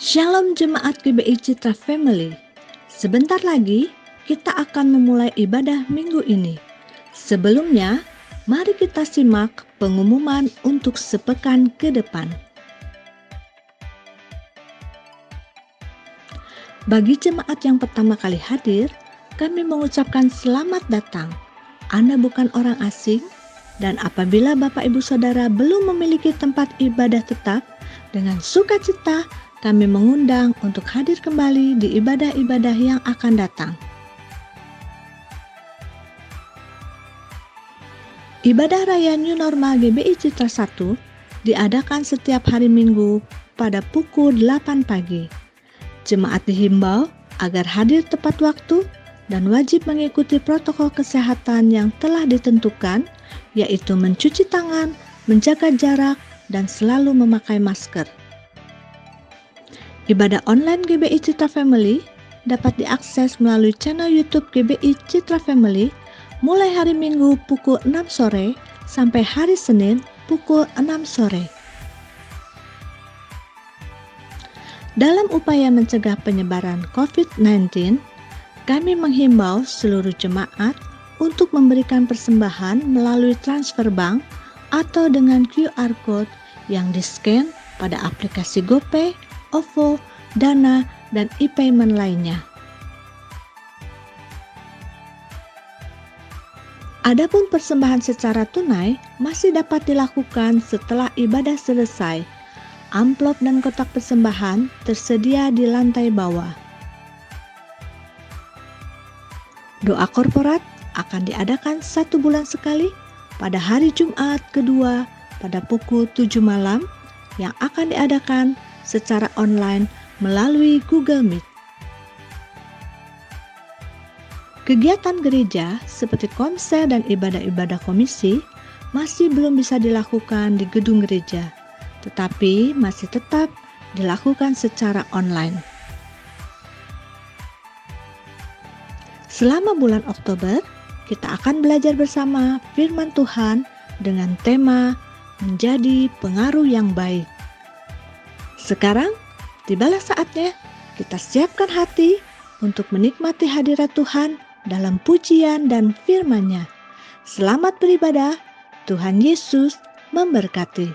Shalom Jemaat GBI Citra Family. Sebentar lagi kita akan memulai ibadah minggu ini. Sebelumnya, mari kita simak pengumuman untuk sepekan ke depan. Bagi jemaat yang pertama kali hadir, kami mengucapkan selamat datang. Anda bukan orang asing, dan apabila Bapak Ibu Saudara belum memiliki tempat ibadah tetap, dengan sukacita kami mengundang untuk hadir kembali di ibadah-ibadah yang akan datang. Ibadah Raya New Normal GBI Citra 1 diadakan setiap hari Minggu pada pukul 8 pagi. Jemaat dihimbau agar hadir tepat waktu dan wajib mengikuti protokol kesehatan yang telah ditentukan, yaitu mencuci tangan, menjaga jarak, dan selalu memakai masker. Ibadah online GBI Citra Family dapat diakses melalui channel YouTube GBI Citra Family mulai hari Minggu pukul 6 sore sampai hari Senin pukul 6 sore. Dalam upaya mencegah penyebaran COVID-19, kami menghimbau seluruh jemaat untuk memberikan persembahan melalui transfer bank atau dengan QR Code yang di-scan pada aplikasi GoPay, OVO, Dana, dan e-payment lainnya. Adapun persembahan secara tunai masih dapat dilakukan setelah ibadah selesai. Amplop dan kotak persembahan tersedia di lantai bawah. Doa korporat akan diadakan 1 bulan sekali pada hari Jumat kedua pada pukul 7 malam yang akan diadakan secara online melalui Google Meet. Kegiatan gereja seperti konser dan ibadah-ibadah komisi masih belum bisa dilakukan di gedung gereja, tetapi masih tetap dilakukan secara online. Selama bulan Oktober, kita akan belajar bersama firman Tuhan dengan tema menjadi pengaruh yang baik. Sekarang, tibalah saatnya kita siapkan hati untuk menikmati hadirat Tuhan dalam pujian dan firman-Nya. Selamat beribadah, Tuhan Yesus memberkati.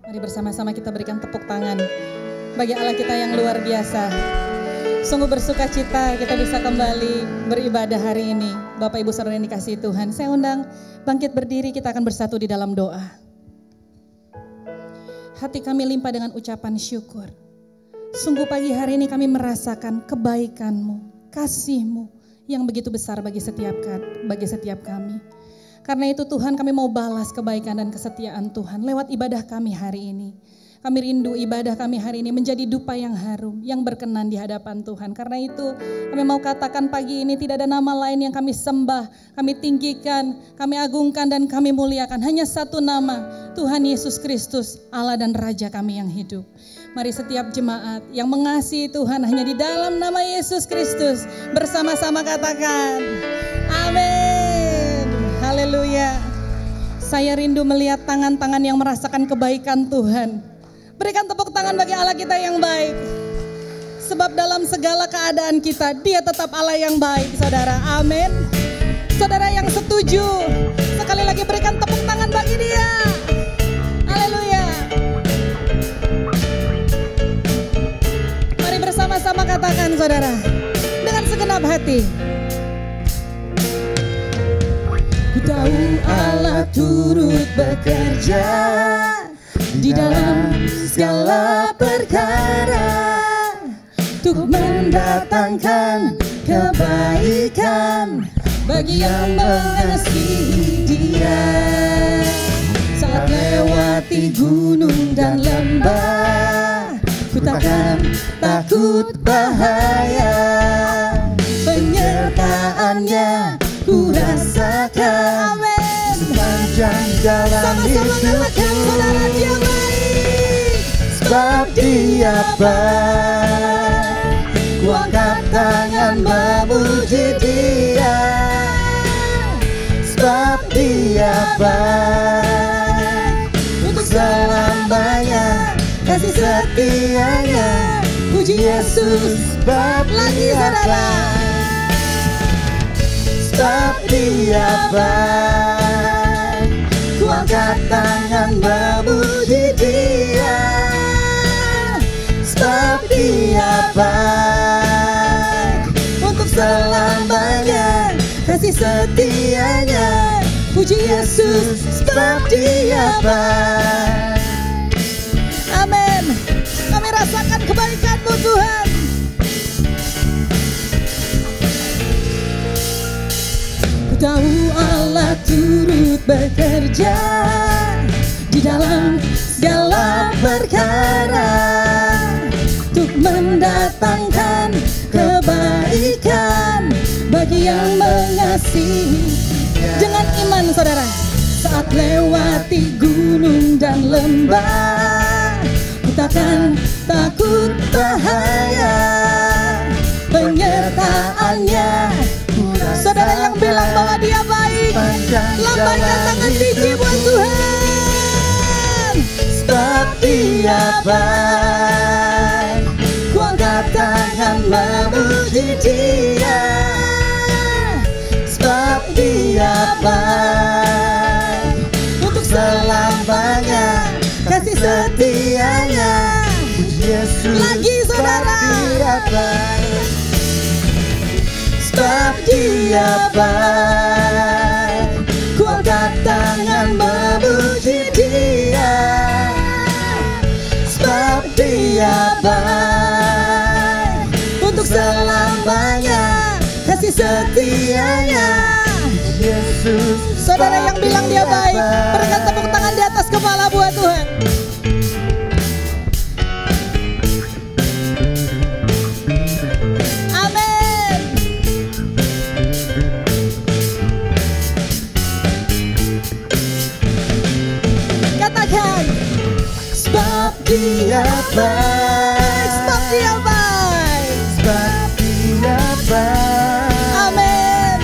Mari bersama-sama kita berikan tepuk tangan bagi Allah kita yang luar biasa. Sungguh bersuka cita kita bisa kembali beribadah hari ini. Bapak Ibu Saudara yang dikasihi Tuhan, saya undang bangkit berdiri, kita akan bersatu di dalam doa. Hati kami limpah dengan ucapan syukur. Sungguh pagi hari ini kami merasakan kebaikan-Mu, kasih-Mu yang begitu besar bagi setiap kami. Karena itu Tuhan, kami mau balas kebaikan dan kesetiaan Tuhan lewat ibadah kami hari ini. Kami rindu ibadah kami hari ini menjadi dupa yang harum, yang berkenan di hadapan Tuhan. Karena itu kami mau katakan pagi ini tidak ada nama lain yang kami sembah, kami tinggikan, kami agungkan dan kami muliakan. Hanya satu nama, Tuhan Yesus Kristus, Allah dan Raja kami yang hidup. Mari setiap jemaat yang mengasihi Tuhan hanya di dalam nama Yesus Kristus bersama-sama katakan, amin. Haleluya. Saya rindu melihat tangan-tangan yang merasakan kebaikan Tuhan. Berikan tepuk tangan bagi Allah kita yang baik. Sebab dalam segala keadaan kita, Dia tetap Allah yang baik, saudara. Amin. Saudara yang setuju, sekali lagi berikan tepuk tangan bagi dia. Haleluya. Mari bersama-sama katakan saudara, dengan segenap hati. Ku tahu Allah turut bekerja di dalam segala perkara untuk mendatangkan kebaikan bagi yang mengasihi Dia. Saat lewati gunung dan lembah, ku takkan takut bahaya. Penyertaannya ku rasakan. Amin. Sepanjang jalan hidupku, saudara, Dia baik. Sebab Dia baik, ku angkat tangan memuji Dia. Sebab Dia baik, untuk selamanya kasih setianya. Puji Yesus, sebab lagi saudara. Sebab Dia baik, ku angkat tangan memuji Dia. Sebab Dia baik, untuk selamanya kasih setianya. Puji Yesus, sebab Dia baik. Amin. Kami rasakan kebaikan-Mu Tuhan. Ku tahu Allah turut bekerja di dalam segala perkara untuk mendatangkan kebaikan bagi yang mengasihi. Dengan iman saudara, saat lewati gunung dan lembah, ku takkan takut bahaya. Penyertaannya, saudara yang bilang bahwa Dia baik, lambaikan tangan biji buat Tuhan. Sebab Dia baik, ku angkat tangan memuji Dia. Sebab Dia baik, untuk selamanya kasih setianya. Puji Yesus, lagi saudara. Dia baik. Sebab Dia baik, ku angkat tangan memuji Dia. Sebab Dia baik, untuk selamanya kasih setianya. Yesus, saudara yang bilang Dia baik, berikan tepuk tangan di atas kepala buat Tuhan. Amin. Katakan, sebab Dia baik, sebab Dia baik, sebab Dia baik. Amin.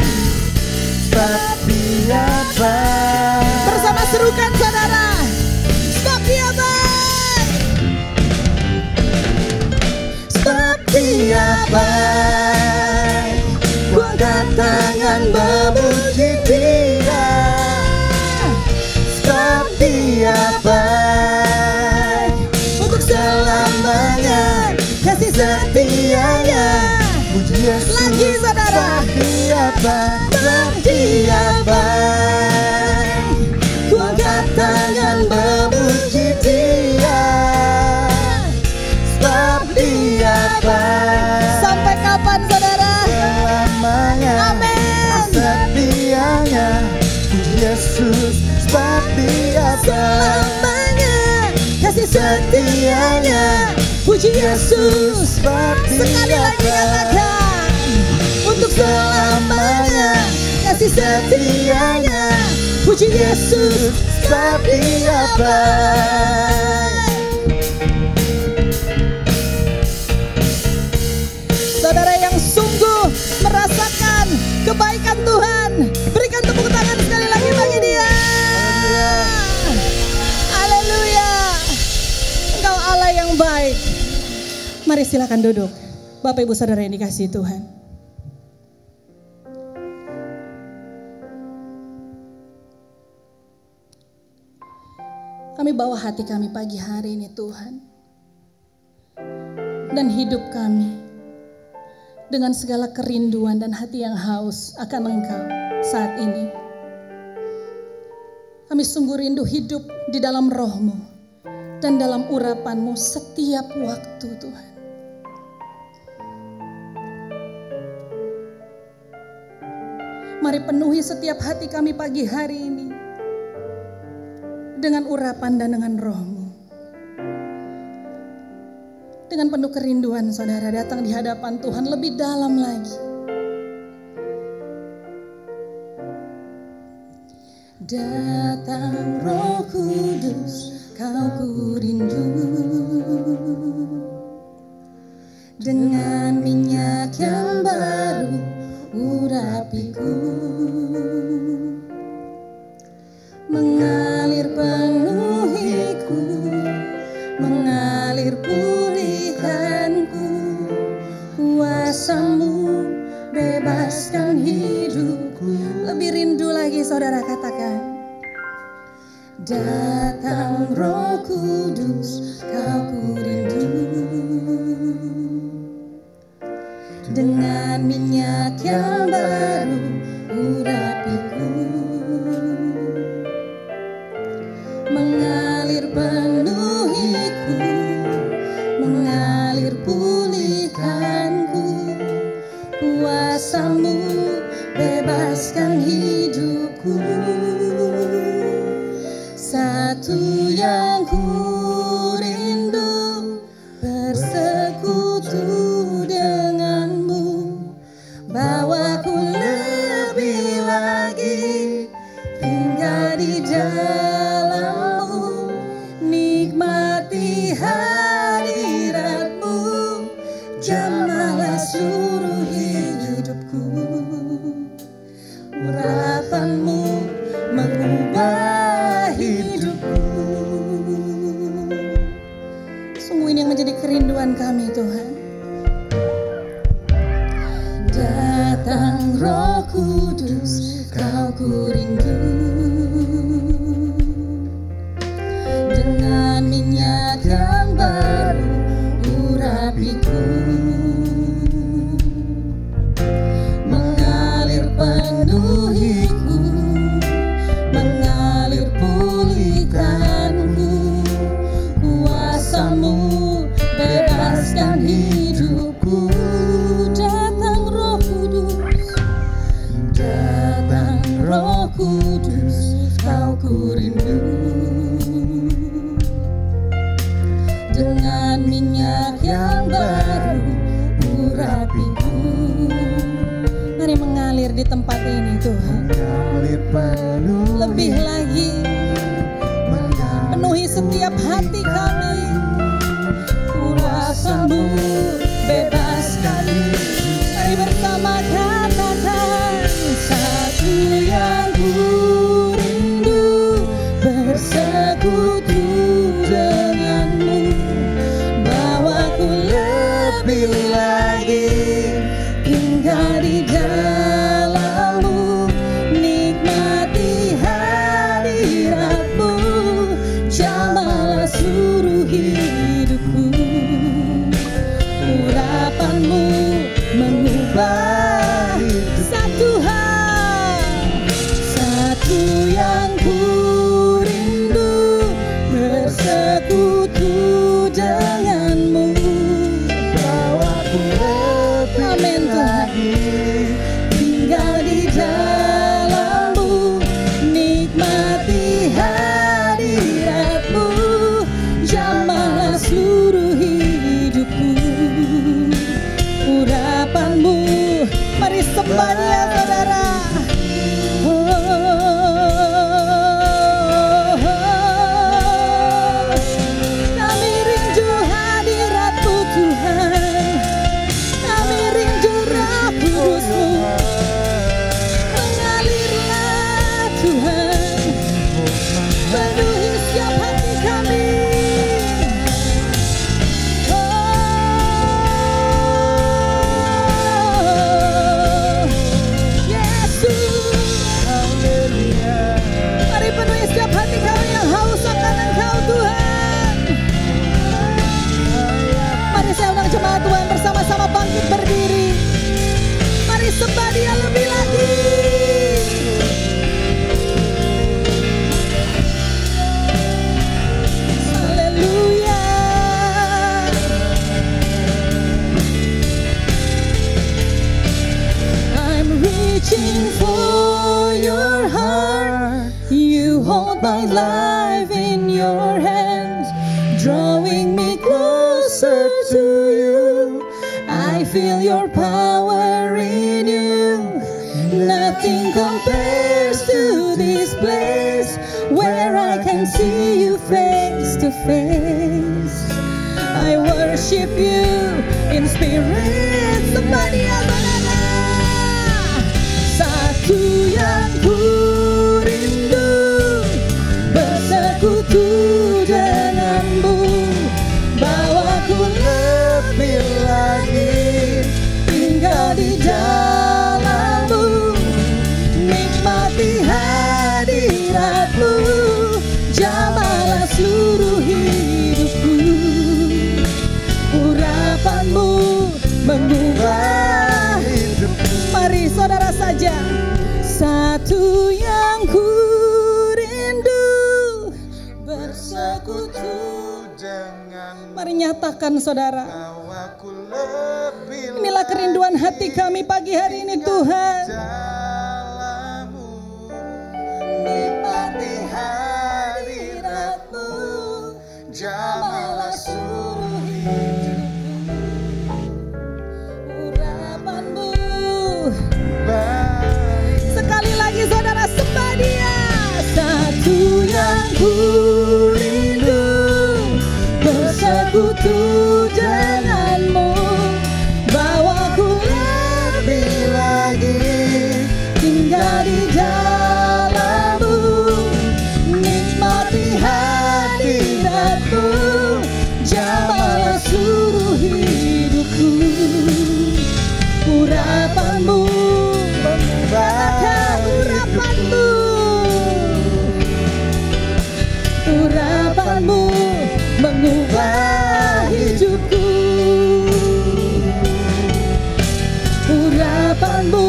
Sebab Dia baik. Bersama serukan saudara, sebab Dia baik. Sebab Dia baik, ku angkat tangan memuji Dia. Sebab Dia baik, untuk selamanya kasih setianya. Puji Yesus, lagi saudara. Dia baik, Dia baik, ku angkat tangan memuji Dia. Sebab Dia baik. Sampai kapan saudara? Selamanya. Amin. Setianya. Puji Yesus, sebab Dia selamanya kasih setianya. Puji Yesus, sebab sekali lagi katakan, untuk selamanya kasih setianya. Puji Yesus, sebab Dia baik. Saudara yang sungguh merasakan kebaikan Tuhan, berikan tepuk tangan sekali lagi bagi Dia. Haleluya. Engkau Allah yang baik. Mari silakan duduk. Bapak Ibu Saudara yang dikasihi Tuhan. Kami bawa hati kami pagi hari ini Tuhan. Dan hidup kami dengan segala kerinduan dan hati yang haus akan Engkau saat ini. Kami sungguh rindu hidup di dalam Roh-Mu dan dalam urapan-Mu setiap waktu Tuhan. Mari penuhi setiap hati kami pagi hari ini dengan urapan dan dengan Roh-Mu. Dengan penuh kerinduan saudara datang di hadapan Tuhan lebih dalam lagi. Datang Roh Kudus, Kau ku rindu. Dengan minyak yang baru urapiku, mengalir penuhiku, mengalir pulihkanku. Kuasa-Mu bebaskan hidupku. Lebih rindu lagi saudara katakan. Datang Roh Kudus, Kau ku rindu. Dengan minyak yang baru urapiku, mengalir penuhiku, mengalir pulihkanku. Kuasa-Mu bebaskan hidupku. Satu yang ku rindu, bersekutu denganmu. Bawaku lebih lagi tinggal di dalam-Mu, nikmati hadirat-Mu, jamahlah seluruh hidupku. Urapan-Mu mengubah hidupku. Sungguh ini yang menjadi kerinduan kami Tuhan. Datang Roh Kudus, Kau ku rindu. Dengan minyak yang baru urapiku, mengalir penuhiku, mengalir pulihkanku. Kuasa-Mu bebaskan hidupku. Roh Kudus, Kau ku rindu. Dengan minyak yang baru urapiku. Mari mengalir di tempat ini Tuhan. Lebih lagi penuhi setiap hati kami. Kuasa-Mu bebaskan. Mari bersama katakan. Satu yang ku rindu, bersekutu denganmu. Bawaku lebih lagi tinggal di dalam-Mu, nikmati hadirat-Mu, jamahlah seluruh hidupku. Urapan-Mu mengubah. Satu yang ku rindu, bersekutu denganmu. Bawaku lebih lagi tinggal di dalam-Mu, nikmati hadirat-Mu, jamahlah seluruh hidupku. Urapan-Mu, mari sembahnya saudara. feel your power in you. Nothing compares to this place where I can see you face to face. I worship you in spirit. Somebody adore. Satu yang ku rindu, bersekutu denganmu, bawaku lebih lagi tinggal di dalammu, nikmati hadiratmu, jamalah seluruh hidupku. Urapanmu mengubah hidupku. Mari saudara saja. Satu yang ku rindu, bersekutu denganmu. Mari nyatakan saudara. Inilah kerinduan hati kami pagi hari ini Tuhan. Nikmati hadiratmu, jamalah seluruh hidupku. Urapanmu. Sekali lagi saudara, sembah Dia. Satu yang ku rindu, bersekutu denganmu, bawaku lebih lagi tinggal di dalammu, nikmati hadiratmu, jamalah seluruh hidupku. Urapanmu mengubah urapanmu, urapanmu mengubah hidupku. Urapanmu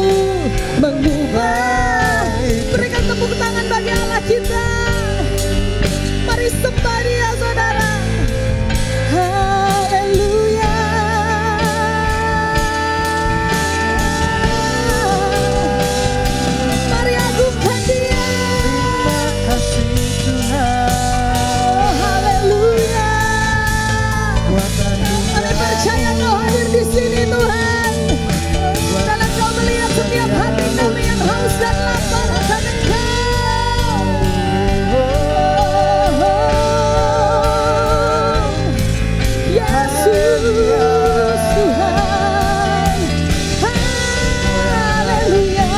mengubah. Berikan tepuk tangan bagi Allah kita. Mari sembah Dia saudara. Haleluya. Mari agungkan Dia. Terima kasih Tuhan. Oh haleluya. Kami percaya Kau hadir di sini Tuhan. Dan Engkau melihat setiap hati kami yang haus dan lapar akan Engkau. Yesus Tuhan. Haleluya.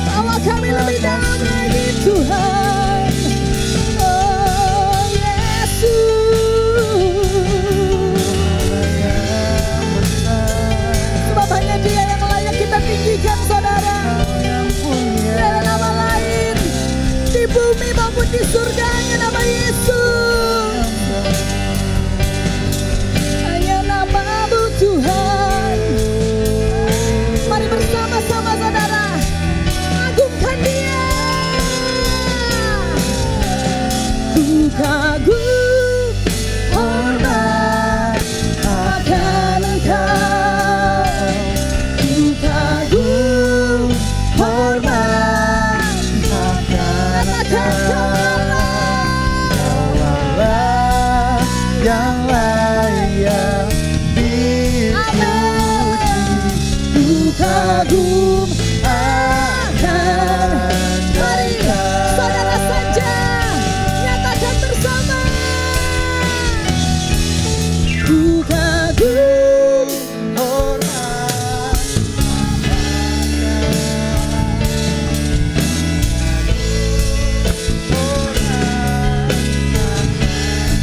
Bawa kami lebih dalam lagi Tuhan. Oh Yesus. Sebab hanya Dia yang layak kita tinggikan saudara. Tidak ada nama lain di bumi maupun di surga, hanya nama Yesus. Hanya nama-Mu Tuhan. Mari bersama-sama saudara agungkan Dia. Ku kagum hormat akan Engkau. Ku kagum hormat akan Engkau. Kaulah yang layak dipuji. Ku kagum akan. Mari saudara saja nyatakan bersama. Ku kagum hormat.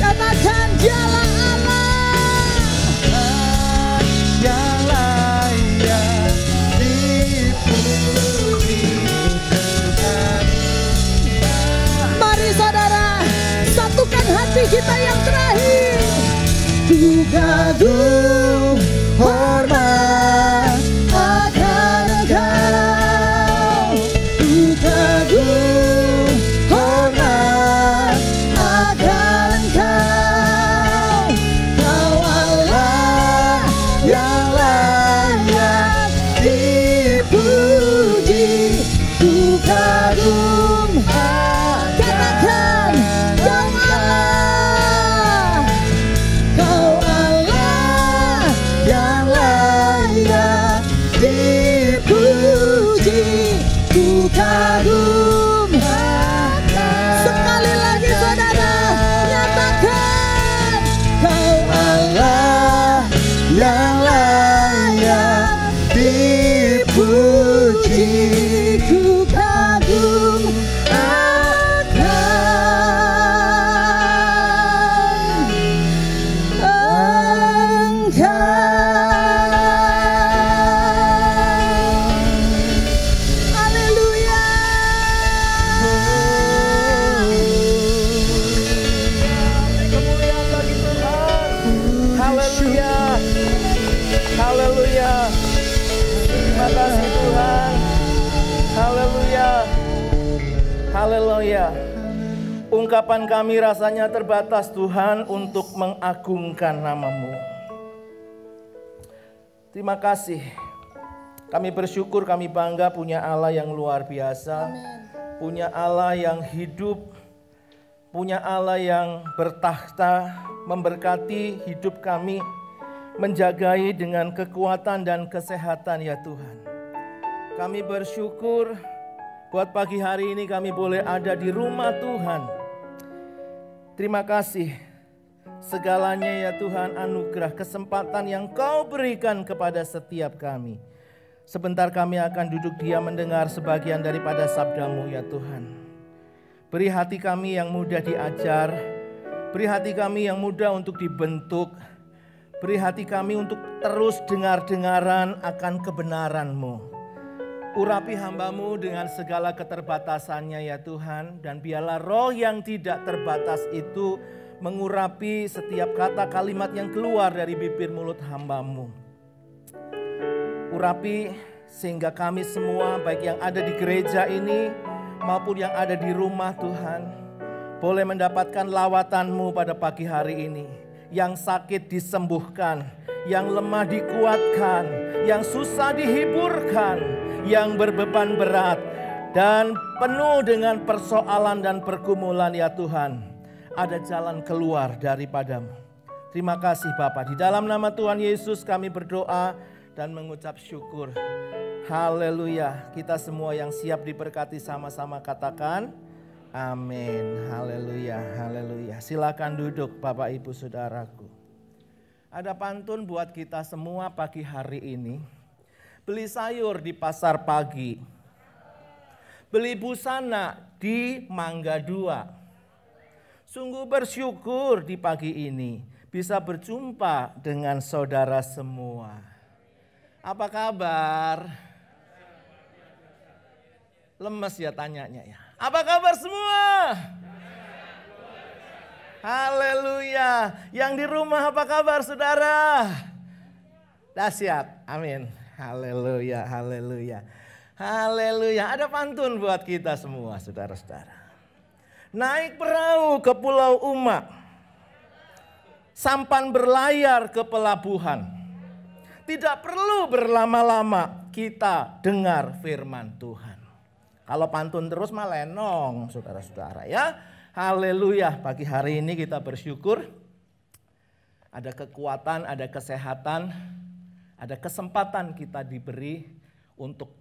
Katakan Dialah Allah yang layak dipuji. Mari saudara satukan hati kita yang terakhir. Ku kagum hormat akan Engkau. Ku kagum hormat akan Engkau. Kau Allah yang layak dipuji. Ku kagum akan. Sekali lagi saudara, nyatakan Kau Allah yang layak dipuji. Ku kagum akan Engkau. Haleluya. Ungkapan kami rasanya terbatas Tuhan untuk mengagungkan nama-Mu. Terima kasih. Kami bersyukur, kami bangga punya Allah yang luar biasa. Punya Allah yang hidup. Punya Allah yang bertakhta, memberkati hidup kami. Menjagai dengan kekuatan dan kesehatan ya Tuhan. Kami bersyukur buat pagi hari ini kami boleh ada di rumah Tuhan. Terima kasih segalanya ya Tuhan, anugerah kesempatan yang Kau berikan kepada setiap kami. Sebentar kami akan duduk diam mendengar sebagian daripada sabda-Mu ya Tuhan. Beri hati kami yang mudah diajar, beri hati kami yang mudah untuk dibentuk, beri hati kami untuk terus dengar-dengaran akan kebenaran-Mu. Urapi hamba-Mu dengan segala keterbatasannya ya Tuhan. Dan biarlah roh yang tidak terbatas itu mengurapi setiap kata kalimat yang keluar dari bibir mulut hamba-Mu. Urapi sehingga kami semua baik yang ada di gereja ini maupun yang ada di rumah Tuhan boleh mendapatkan lawatan-Mu pada pagi hari ini. Yang sakit disembuhkan, yang lemah dikuatkan, yang susah dihiburkan, yang berbeban berat dan penuh dengan persoalan dan pergumulan ya Tuhan. Ada jalan keluar daripada-Mu. Terima kasih Bapa. Di dalam nama Tuhan Yesus kami berdoa dan mengucap syukur. Haleluya. Kita semua yang siap diberkati sama-sama katakan amin. Haleluya, haleluya. Silakan duduk Bapak Ibu Saudaraku. Ada pantun buat kita semua pagi hari ini. Beli sayur di pasar pagi, beli busana di Mangga 2. Sungguh bersyukur di pagi ini bisa berjumpa dengan saudara semua. Apa kabar? Lemes ya tanyanya ya. Apa kabar semua? Haleluya. Yang di rumah apa kabar saudara? Dahsyat. Amin. Haleluya, haleluya, haleluya. Ada pantun buat kita semua saudara-saudara. Naik perahu ke Pulau Uma, sampan berlayar ke pelabuhan. Tidak perlu berlama-lama kita dengar firman Tuhan. Kalau pantun terus mah lenong saudara-saudara ya. Haleluya, pagi hari ini kita bersyukur. Ada kekuatan, ada kesehatan. Ada kesempatan kita diberi untuk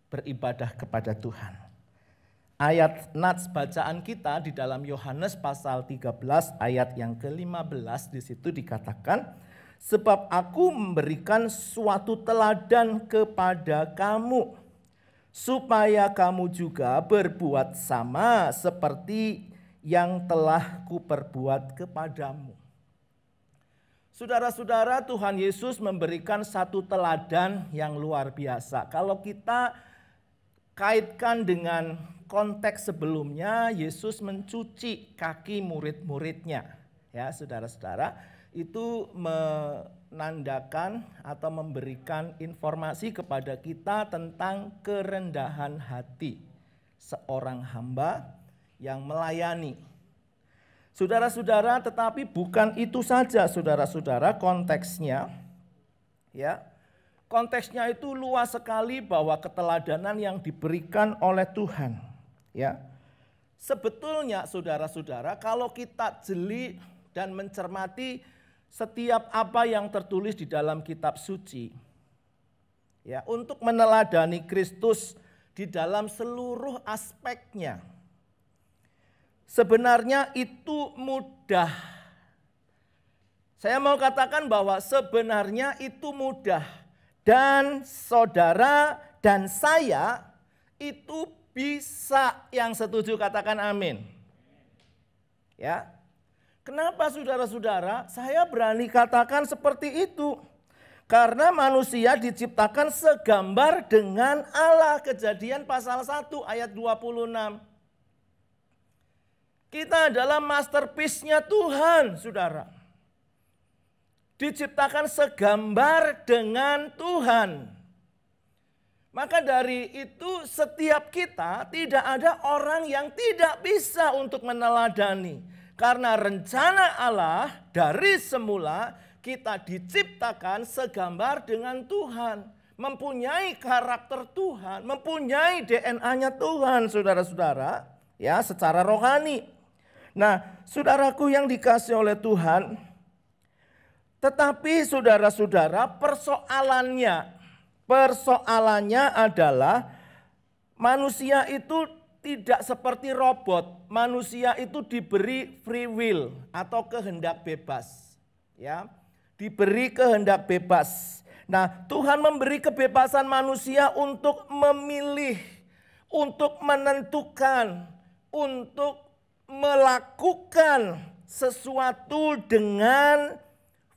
beribadah kepada Tuhan. Ayat nats bacaan kita di dalam Yohanes pasal 13 ayat yang ke-15 di situ dikatakan, sebab aku memberikan suatu teladan kepada kamu, supaya kamu juga berbuat sama seperti yang telah kuperbuat kepadamu. Saudara-saudara, Tuhan Yesus memberikan satu teladan yang luar biasa. Kalau kita kaitkan dengan konteks sebelumnya, Yesus mencuci kaki murid-muridnya. Ya, saudara-saudara, itu menandakan atau memberikan informasi kepada kita tentang kerendahan hati seorang hamba yang melayani. Saudara-saudara, tetapi bukan itu saja saudara-saudara konteksnya. Ya. Konteksnya itu luas sekali bahwa keteladanan yang diberikan oleh Tuhan. Ya. Sebetulnya saudara-saudara, kalau kita jeli dan mencermati setiap apa yang tertulis di dalam kitab suci, ya, untuk meneladani Kristus di dalam seluruh aspeknya. Sebenarnya itu mudah. Saya mau katakan bahwa sebenarnya itu mudah. Dan saudara dan saya itu bisa. Yang setuju katakan amin. Ya. Kenapa saudara-saudara saya berani katakan seperti itu? Karena manusia diciptakan segambar dengan Allah. Kejadian pasal 1 ayat 26. Kita adalah masterpiece-nya Tuhan, saudara. Diciptakan segambar dengan Tuhan. Maka dari itu setiap kita tidak ada orang yang tidak bisa untuk meneladani. Karena rencana Allah dari semula kita diciptakan segambar dengan Tuhan. Mempunyai karakter Tuhan, mempunyai DNA-nya Tuhan, saudara-saudara. Ya, secara rohani. Nah, saudaraku yang dikasih oleh Tuhan. Tetapi saudara-saudara persoalannya adalah manusia itu tidak seperti robot. Manusia itu diberi free will atau kehendak bebas. Ya. Diberi kehendak bebas. Nah, Tuhan memberi kebebasan manusia untuk memilih, untuk menentukan, untuk melakukan sesuatu dengan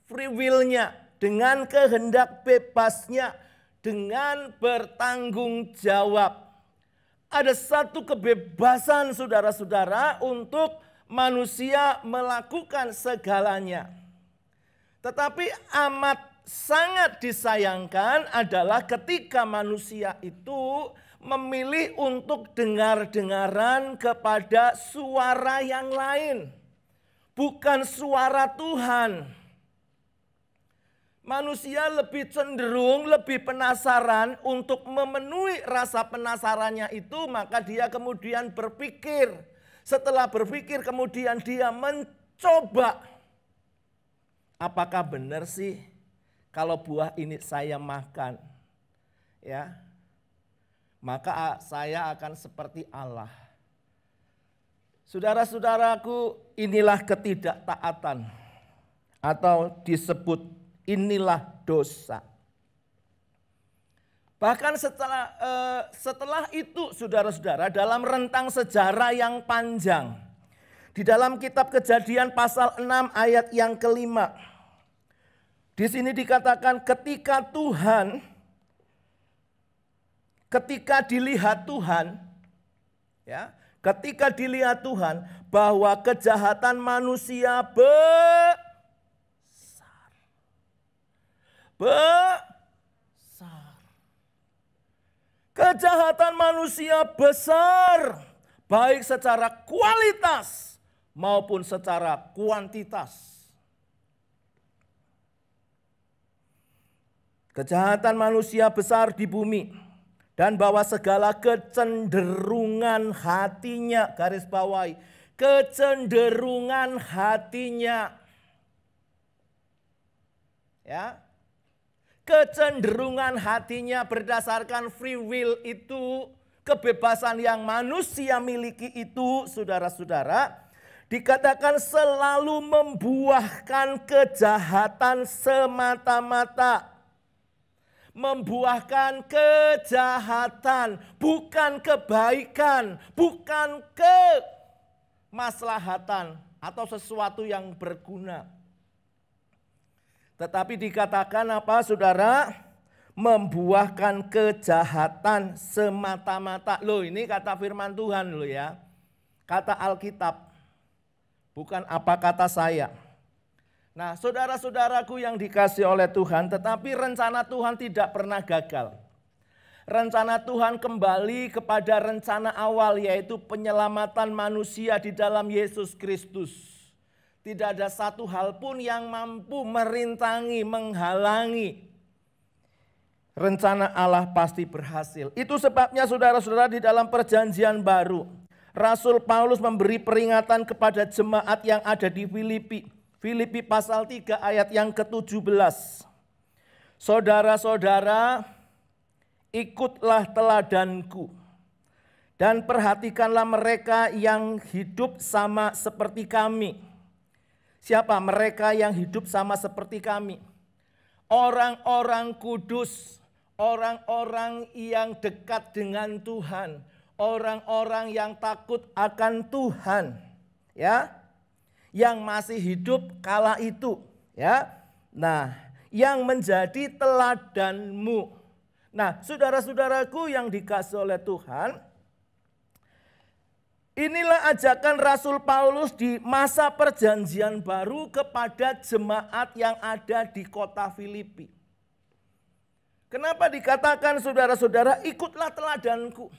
free will-nya, dengan kehendak bebasnya, dengan bertanggung jawab. Ada satu kebebasan saudara-saudara untuk manusia melakukan segalanya. Tetapi amat sangat disayangkan adalah ketika manusia itu memilih untuk dengar-dengaran kepada suara yang lain. Bukan suara Tuhan. Manusia lebih cenderung, lebih penasaran untuk memenuhi rasa penasarannya itu. Maka dia kemudian berpikir. Setelah berpikir kemudian dia mencoba. Apakah benar sih kalau buah ini saya makan? Ya. Maka saya akan seperti Allah. Saudara-saudaraku, inilah ketidaktaatan atau disebut inilah dosa. Bahkan setelah itu saudara-saudara, dalam rentang sejarah yang panjang, di dalam kitab Kejadian pasal 6 ayat yang kelima, di sini dikatakan ketika dilihat Tuhan, ya, ketika dilihat Tuhan bahwa kejahatan manusia besar. Kejahatan manusia besar, baik secara kualitas maupun secara kuantitas. Kejahatan manusia besar di bumi. Dan bahwa segala kecenderungan hatinya, garis bawahi, kecenderungan hatinya. Ya. Kecenderungan hatinya berdasarkan free will itu, kebebasan yang manusia miliki itu, saudara-saudara, dikatakan selalu membuahkan kejahatan semata-mata. Membuahkan kejahatan, bukan kebaikan, bukan kemaslahatan atau sesuatu yang berguna. Tetapi dikatakan apa saudara? Membuahkan kejahatan semata-mata. Loh, ini kata firman Tuhan loh ya. Kata Alkitab. Bukan apa kata saya. Nah, saudara-saudaraku yang dikasih oleh Tuhan, tetapi rencana Tuhan tidak pernah gagal. Rencana Tuhan kembali kepada rencana awal, yaitu penyelamatan manusia di dalam Yesus Kristus. Tidak ada satu hal pun yang mampu merintangi, menghalangi. Rencana Allah pasti berhasil. Itu sebabnya saudara-saudara di dalam perjanjian baru, Rasul Paulus memberi peringatan kepada jemaat yang ada di Filipi. Filipi pasal 3 ayat yang ke-17. Saudara-saudara, ikutlah teladanku Dan perhatikanlah mereka yang hidup sama seperti kami. Siapa mereka yang hidup sama seperti kami? Orang-orang kudus, orang-orang yang dekat dengan Tuhan, orang-orang yang takut akan Tuhan, ya, yang masih hidup kala itu, ya. Nah, yang menjadi teladanmu. Nah, saudara-saudaraku yang dikasihi oleh Tuhan, inilah ajakan Rasul Paulus di masa perjanjian baru kepada jemaat yang ada di kota Filipi. Kenapa dikatakan saudara-saudara ikutlah teladanku?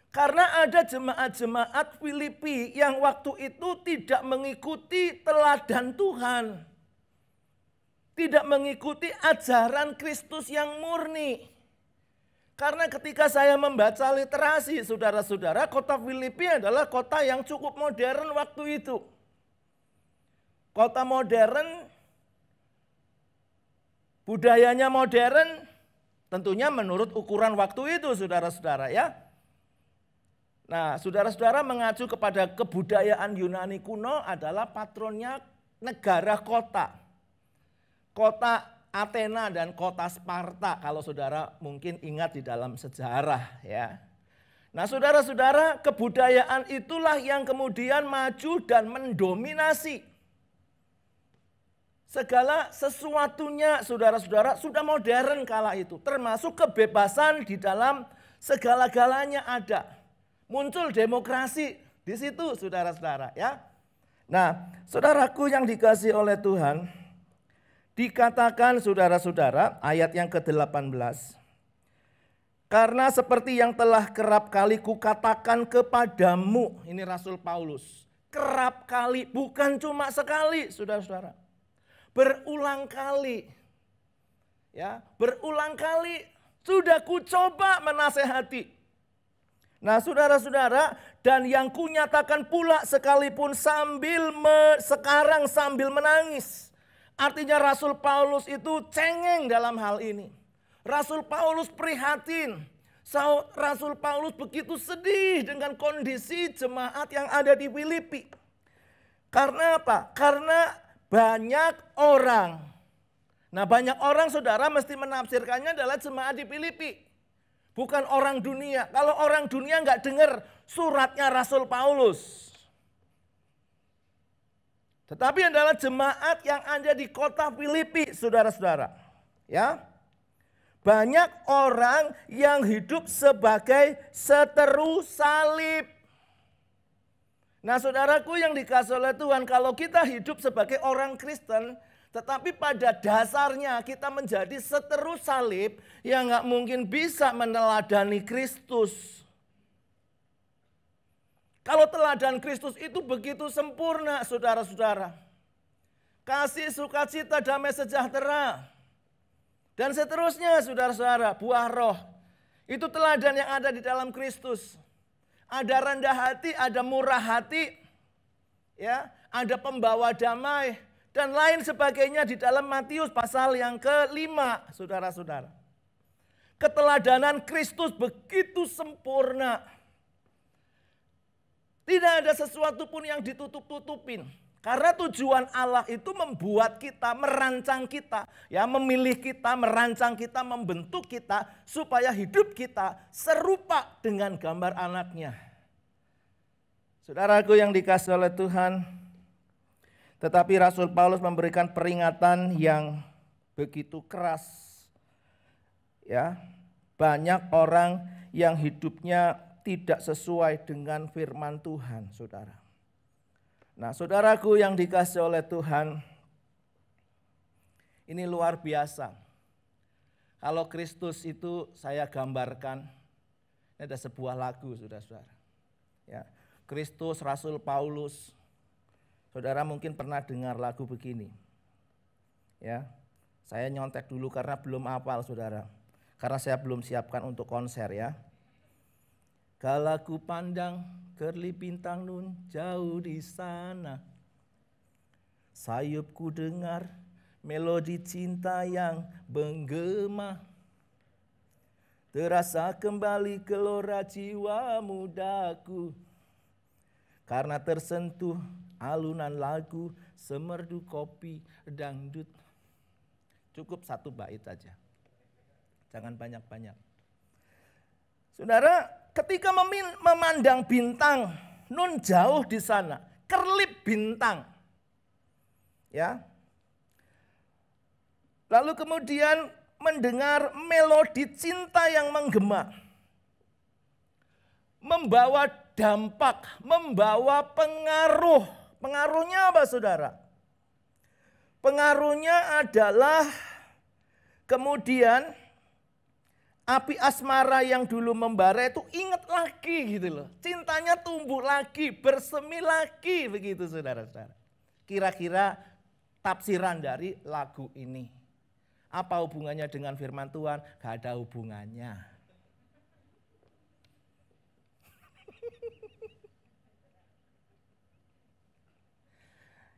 Karena ada jemaat-jemaat Filipi yang waktu itu tidak mengikuti teladan Tuhan. Tidak mengikuti ajaran Kristus yang murni. Karena ketika saya membaca literasi, saudara-saudara, kota Filipi adalah kota yang cukup modern waktu itu. Kota modern, budayanya modern, tentunya menurut ukuran waktu itu, saudara-saudara, ya. Nah, saudara-saudara mengacu kepada kebudayaan Yunani kuno adalah patronnya negara kota. Kota Athena dan kota Sparta, kalau saudara mungkin ingat di dalam sejarah, ya. Nah, saudara-saudara, kebudayaan itulah yang kemudian maju dan mendominasi. Segala sesuatunya, saudara-saudara, sudah modern kala itu, termasuk kebebasan di dalam segala-galanya ada. Muncul demokrasi di situ, saudara-saudara, ya. Nah, saudaraku yang dikasihi oleh Tuhan, dikatakan saudara-saudara, ayat yang ke-18. Karena seperti yang telah kerap kali kukatakan kepadamu, ini Rasul Paulus. Kerap kali, bukan cuma sekali, saudara-saudara. Berulang kali. Ya, berulang kali sudah kucoba menasehati. Nah, saudara-saudara, dan yang kunyatakan pula sekalipun sekarang sambil menangis. Artinya Rasul Paulus itu cengeng dalam hal ini. Rasul Paulus prihatin. Rasul Paulus begitu sedih dengan kondisi jemaat yang ada di Filipi. Karena apa? Karena banyak orang. Nah, banyak orang, saudara, mesti menafsirkannya adalah jemaat di Filipi. Bukan orang dunia. Kalau orang dunia nggak dengar suratnya Rasul Paulus. Tetapi adalah jemaat yang ada di kota Filipi, saudara-saudara. Ya, banyak orang yang hidup sebagai seteru salib. Nah, saudaraku yang dikasihi oleh Tuhan, kalau kita hidup sebagai orang Kristen, tetapi pada dasarnya kita menjadi seteru salib, yang nggak mungkin bisa meneladani Kristus. Kalau teladan Kristus itu begitu sempurna, saudara-saudara. Kasih, sukacita, damai sejahtera. Dan seterusnya, saudara-saudara, buah roh. Itu teladan yang ada di dalam Kristus. Ada rendah hati, ada murah hati, ya, ada pembawa damai, dan lain sebagainya di dalam Matius pasal yang ke-5, saudara-saudara. Keteladanan Kristus begitu sempurna. Tidak ada sesuatu pun yang ditutup-tutupin. Karena tujuan Allah itu membuat kita, merancang kita, ya, memilih kita, merancang kita, membentuk kita supaya hidup kita serupa dengan gambar anaknya. Saudaraku yang dikasihi oleh Tuhan, tetapi Rasul Paulus memberikan peringatan yang begitu keras. Ya, banyak orang yang hidupnya tidak sesuai dengan firman Tuhan, saudara. Nah, saudaraku yang dikasihi oleh Tuhan, ini luar biasa. Kalau Kristus itu saya gambarkan, ini ada sebuah lagu, saudara-saudara. Ya, Kristus, Rasul Paulus. Saudara mungkin pernah dengar lagu begini. Ya, saya nyontek dulu karena belum hafal, saudara. Karena saya belum siapkan untuk konser, ya. Kala ku pandang kerlip bintang nun jauh di sana, sayupku dengar melodi cinta yang menggema, terasa kembali gelora jiwa mudaku. Karena tersentuh alunan lagu, semerdu kopi dangdut. Cukup satu bait aja. Jangan banyak-banyak. Saudara, ketika memandang bintang, nun jauh di sana, kerlip bintang. Ya. Lalu kemudian mendengar melodi cinta yang menggema. Membawa dampak, membawa pengaruh. Pengaruhnya apa saudara? Pengaruhnya adalah kemudian api asmara yang dulu membara itu ingat lagi gitu loh. Cintanya tumbuh lagi, bersemi lagi begitu saudara-saudara. Kira-kira tafsiran dari lagu ini. Apa hubungannya dengan firman Tuhan? Gak ada hubungannya.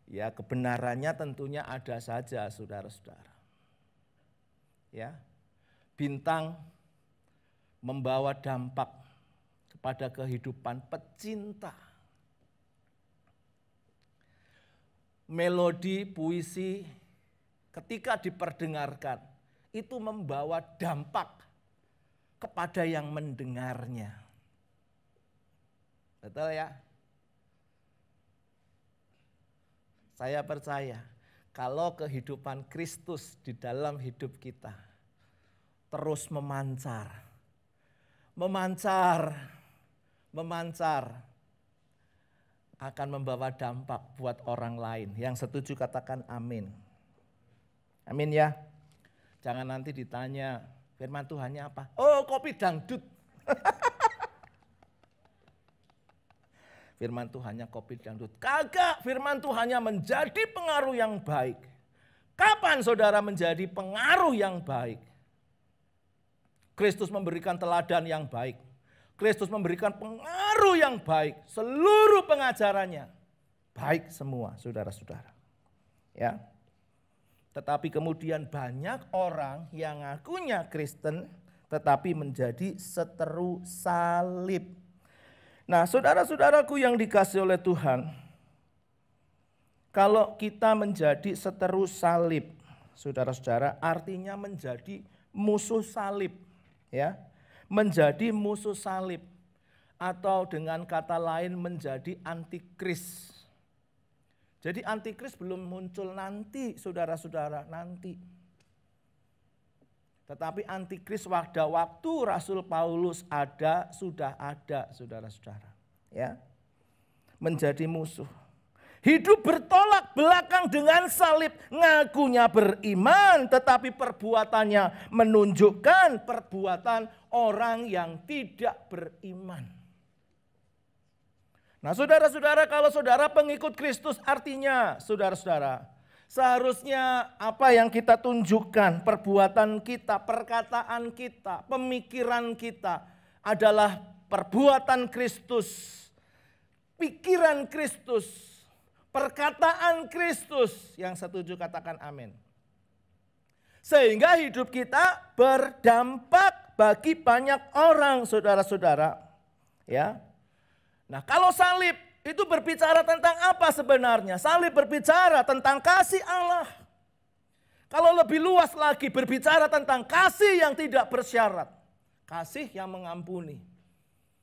Ya, kebenarannya tentunya ada saja saudara-saudara. Ya. Bintang membawa dampak kepada kehidupan pecinta. Melodi, puisi ketika diperdengarkan itu membawa dampak kepada yang mendengarnya. Betul ya? Saya percaya kalau kehidupan Kristus di dalam hidup kita terus memancar akan membawa dampak buat orang lain. Yang setuju katakan amin. Amin ya. Jangan nanti ditanya firman Tuhannya apa? Oh, kopi dangdut. Firman Tuhannya kopi dangdut. Kagak, firman Tuhannya menjadi pengaruh yang baik. Kapan saudara menjadi pengaruh yang baik? Kristus memberikan teladan yang baik. Kristus memberikan pengaruh yang baik. Seluruh pengajarannya baik semua saudara-saudara. Ya. Tetapi kemudian banyak orang yang ngakunya Kristen tetapi menjadi seteru salib. Nah, saudara-saudaraku yang dikasihi oleh Tuhan, kalau kita menjadi seteru salib, saudara-saudara, artinya menjadi musuh salib, ya. Menjadi musuh salib atau dengan kata lain menjadi antikris. Jadi antikris belum muncul nanti, saudara-saudara, nanti. Tetapi antikris pada waktu Rasul Paulus ada, sudah ada saudara-saudara. Ya. Menjadi musuh. Hidup bertolak belakang dengan salib. Ngakunya beriman tetapi perbuatannya menunjukkan perbuatan orang yang tidak beriman. Nah saudara-saudara, kalau saudara pengikut Kristus artinya saudara-saudara. Seharusnya apa yang kita tunjukkan, perbuatan kita, perkataan kita, pemikiran kita adalah perbuatan Kristus, pikiran Kristus, perkataan Kristus. Yang setuju katakan amin. Sehingga hidup kita berdampak bagi banyak orang saudara-saudara. Ya. Nah kalau salib itu berbicara tentang apa sebenarnya? Salib berbicara tentang kasih Allah. Kalau lebih luas lagi berbicara tentang kasih yang tidak bersyarat. Kasih yang mengampuni.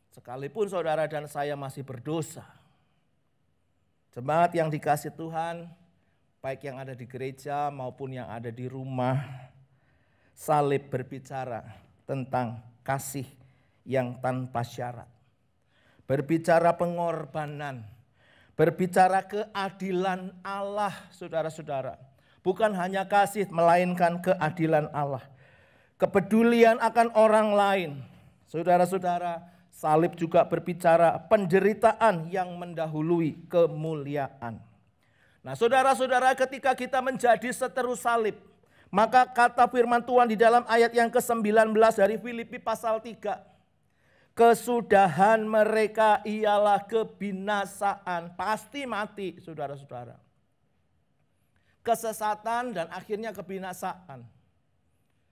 Sekalipun saudara dan saya masih berdosa. Jemaat yang dikasih Tuhan, baik yang ada di gereja maupun yang ada di rumah. Salib berbicara tentang kasih yang tanpa syarat. Berbicara pengorbanan, berbicara keadilan Allah saudara-saudara. Bukan hanya kasih melainkan keadilan Allah. Kepedulian akan orang lain. Saudara-saudara, salib juga berbicara penderitaan yang mendahului kemuliaan. Nah saudara-saudara, ketika kita menjadi seteru salib, maka kata firman Tuhan di dalam ayat yang ke-19 dari Filipi pasal 3. Kesudahan mereka ialah kebinasaan, pasti mati saudara-saudara. Kesesatan dan akhirnya kebinasaan.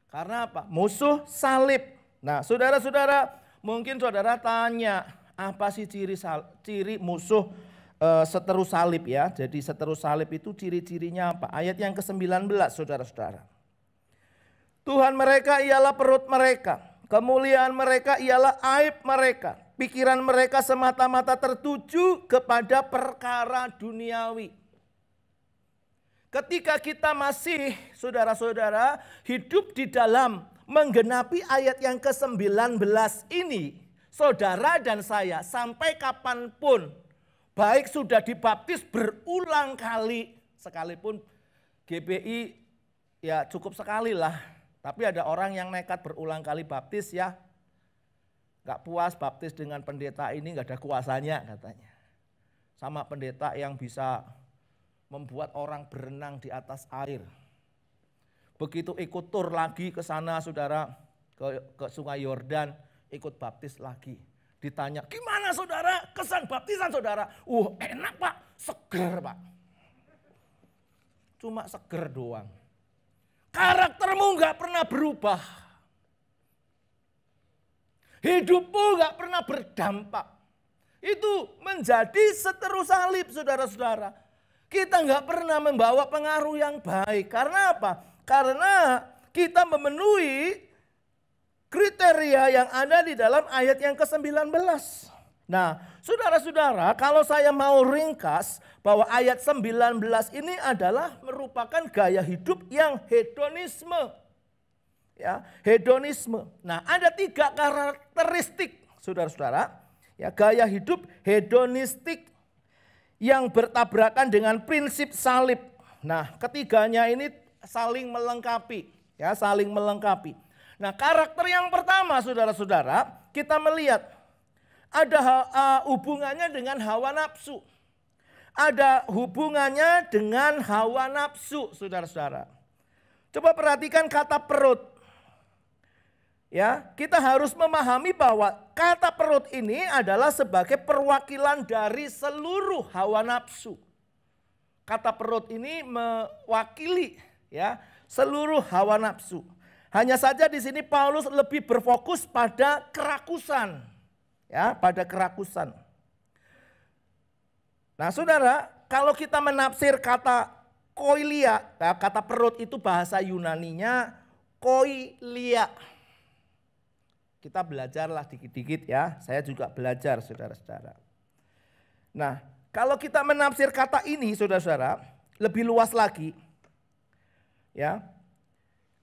Karena apa? Musuh salib. Nah, saudara-saudara, mungkin saudara tanya, apa sih ciri musuh seteru salib ya? Jadi seteru salib itu ciri-cirinya apa? Ayat yang ke-19, saudara-saudara. Tuhan mereka ialah perut mereka, kemuliaan mereka ialah aib mereka. Pikiran mereka semata-mata tertuju kepada perkara duniawi. Ketika kita masih, saudara-saudara, hidup di dalam menggenapi ayat yang ke-19 ini, saudara dan saya sampai kapanpun, baik sudah dibaptis berulang kali, sekalipun GBI ya cukup sekali lah. Tapi ada orang yang nekat berulang kali baptis ya, gak puas baptis dengan pendeta ini gak ada kuasanya katanya. Sama pendeta yang bisa membuat orang berenang di atas air. Begitu ikut tur lagi ke sana saudara, ke Sungai Yordan, ikut baptis lagi. Ditanya, gimana saudara kesan baptisan saudara? Enak pak, seger pak. Cuma seger doang. Karaktermu gak pernah berubah. Hidupmu gak pernah berdampak. Itu menjadi seteru salib saudara-saudara. Kita gak pernah membawa pengaruh yang baik. Karena apa? Karena kita memenuhi kriteria yang ada di dalam ayat yang ke-19. Nah, saudara-saudara, kalau saya mau ringkas bahwa ayat 19 ini adalah merupakan gaya hidup yang hedonisme. Ya, hedonisme. Nah, ada 3 karakteristik, saudara-saudara, ya, gaya hidup hedonistik yang bertabrakan dengan prinsip salib. Nah, ketiganya ini saling melengkapi, ya, saling melengkapi. Nah, karakter yang pertama, saudara-saudara, kita melihat ada hubungannya dengan hawa nafsu. Ada hubungannya dengan hawa nafsu, saudara-saudara. Coba perhatikan kata perut. Ya, kita harus memahami bahwa kata perut ini adalah sebagai perwakilan dari seluruh hawa nafsu. Kata perut ini mewakili ya seluruh hawa nafsu. Hanya saja di sini Paulus lebih berfokus pada kerakusan. Ya, pada kerakusan. Nah, saudara, kalau kita menafsir kata koilia, kata perut itu bahasa Yunaninya koilia. Kita belajarlah dikit-dikit ya, saya juga belajar saudara-saudara. Nah, kalau kita menafsir kata ini saudara-saudara, lebih luas lagi. Ya,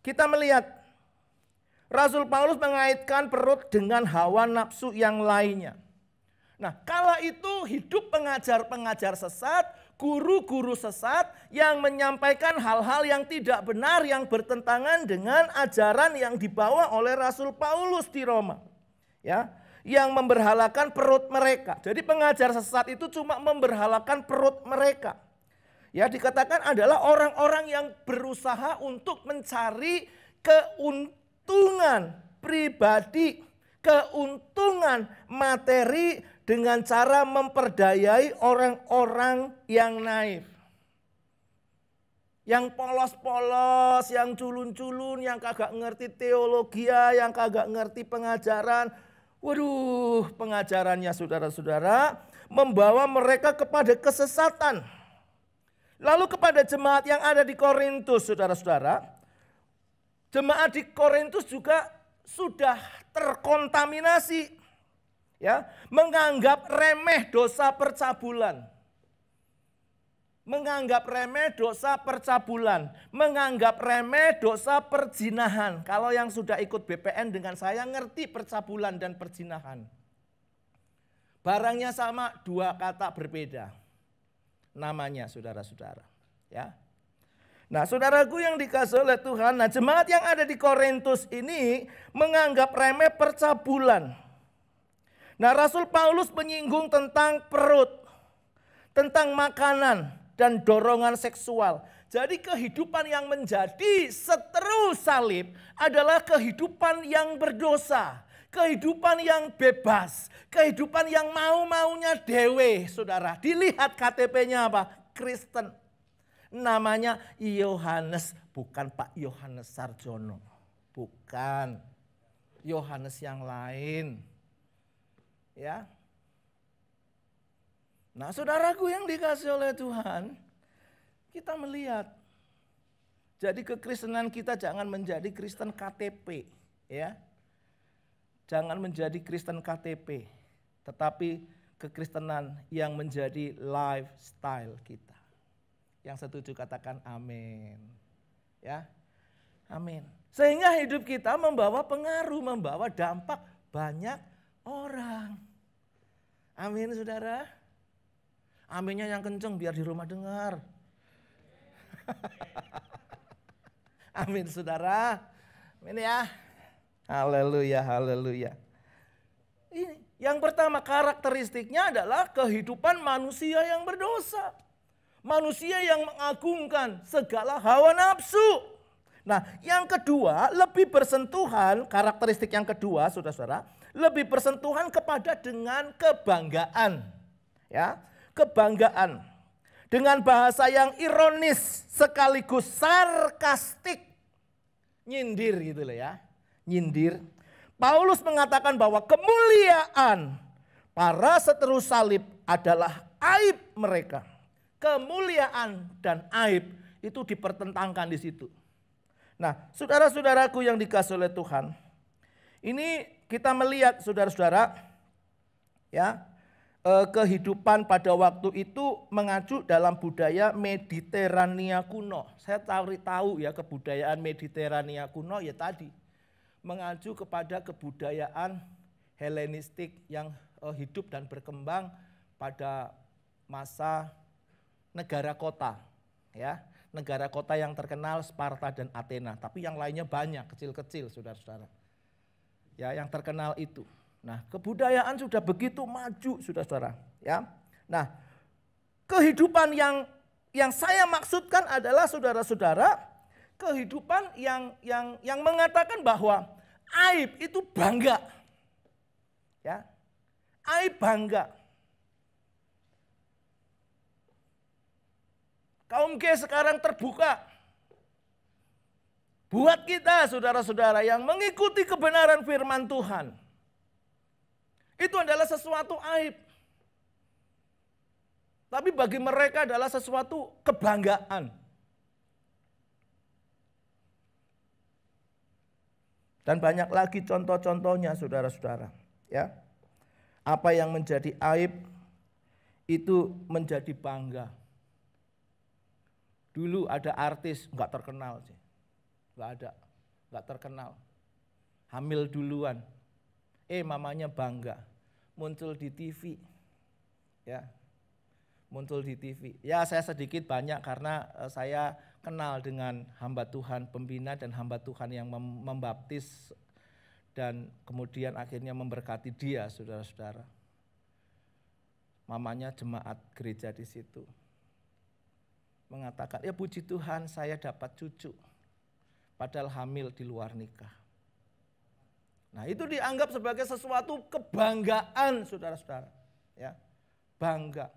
kita melihat Rasul Paulus mengaitkan perut dengan hawa nafsu yang lainnya. Nah, kala itu hidup pengajar-pengajar sesat, guru-guru sesat yang menyampaikan hal-hal yang tidak benar yang bertentangan dengan ajaran yang dibawa oleh Rasul Paulus di Roma. Ya, yang memberhalakan perut mereka. Jadi pengajar sesat itu cuma memberhalakan perut mereka. Ya, dikatakan adalah orang-orang yang berusaha untuk mencari keuntungan pribadi, keuntungan materi dengan cara memperdayai orang-orang yang naif. Yang polos-polos, yang culun-culun, yang kagak ngerti teologi, yang kagak ngerti pengajaran. Waduh, pengajarannya saudara-saudara membawa mereka kepada kesesatan. Lalu kepada jemaat yang ada di Korintus, saudara-saudara. Jemaat di Korintus juga sudah terkontaminasi. Ya, menganggap remeh dosa percabulan. Menganggap remeh dosa percabulan. Menganggap remeh dosa perzinahan. Kalau yang sudah ikut BPN dengan saya ngerti percabulan dan perzinahan. Barangnya sama, 2 kata berbeda. Namanya saudara-saudara. Ya. Nah, saudaraku yang dikasihi oleh Tuhan, nah jemaat yang ada di Korintus ini menganggap remeh percabulan. Nah, Rasul Paulus menyinggung tentang perut, tentang makanan dan dorongan seksual. Jadi kehidupan yang menjadi seteru salib adalah kehidupan yang berdosa, kehidupan yang bebas, kehidupan yang mau-maunya dewe, saudara. Dilihat KTP-nya apa? Kristen. Namanya Yohanes, bukan Pak Yohanes Sarjono. Bukan. Yohanes yang lain. Ya. Nah, saudaraku yang dikasihi oleh Tuhan, kita melihat, jadi kekristenan kita jangan menjadi Kristen KTP, ya. Jangan menjadi Kristen KTP, tetapi kekristenan yang menjadi lifestyle kita. Yang setuju katakan amin. Ya. Amin. Sehingga hidup kita membawa pengaruh, membawa dampak banyak orang. Amin, saudara. Aminnya yang kenceng biar di rumah dengar. Amin, saudara. Amin ya. Haleluya, haleluya. Ini yang pertama, karakteristiknya adalah kehidupan manusia yang berdosa. Manusia yang mengagungkan segala hawa nafsu. Nah, yang kedua, lebih bersentuhan, karakteristik yang kedua, saudara-saudara, lebih bersentuhan kepada dengan kebanggaan. Ya, kebanggaan. Dengan bahasa yang ironis sekaligus sarkastik. Nyindir gitu loh ya. Nyindir. Paulus mengatakan bahwa kemuliaan para seteru salib adalah aib mereka. Kemuliaan dan aib itu dipertentangkan di situ. Nah, saudara-saudaraku yang dikasihi oleh Tuhan, ini kita melihat saudara-saudara, ya, kehidupan pada waktu itu mengacu dalam budaya Mediterania kuno. Saya tahu ya kebudayaan Mediterania kuno ya tadi mengacu kepada kebudayaan Helenistik yang hidup dan berkembang pada masa negara kota, ya. Negara kota yang terkenal Sparta dan Athena, tapi yang lainnya banyak, kecil-kecil saudara-saudara. Ya, yang terkenal itu. Nah, kebudayaan sudah begitu maju saudara-saudara, ya. Nah, kehidupan yang saya maksudkan adalah saudara-saudara, kehidupan yang mengatakan bahwa aib itu bangga. Ya. Aib bangga. Kaum G sekarang terbuka. Buat kita saudara-saudara yang mengikuti kebenaran firman Tuhan. Itu adalah sesuatu aib. Tapi bagi mereka adalah sesuatu kebanggaan. Dan banyak lagi contoh-contohnya saudara-saudara. Ya. Apa yang menjadi aib itu menjadi bangga. Dulu ada artis nggak terkenal sih, nggak terkenal, hamil duluan, mamanya bangga, muncul di TV, ya, muncul di TV. Ya saya sedikit banyak karena saya kenal dengan hamba Tuhan pembina dan hamba Tuhan yang membaptis dan kemudian akhirnya memberkati dia, saudara-saudara. Mamanya jemaat gereja di situ. Mengatakan, ya puji Tuhan saya dapat cucu, padahal hamil di luar nikah. Nah itu dianggap sebagai sesuatu kebanggaan saudara-saudara. Ya, bangga.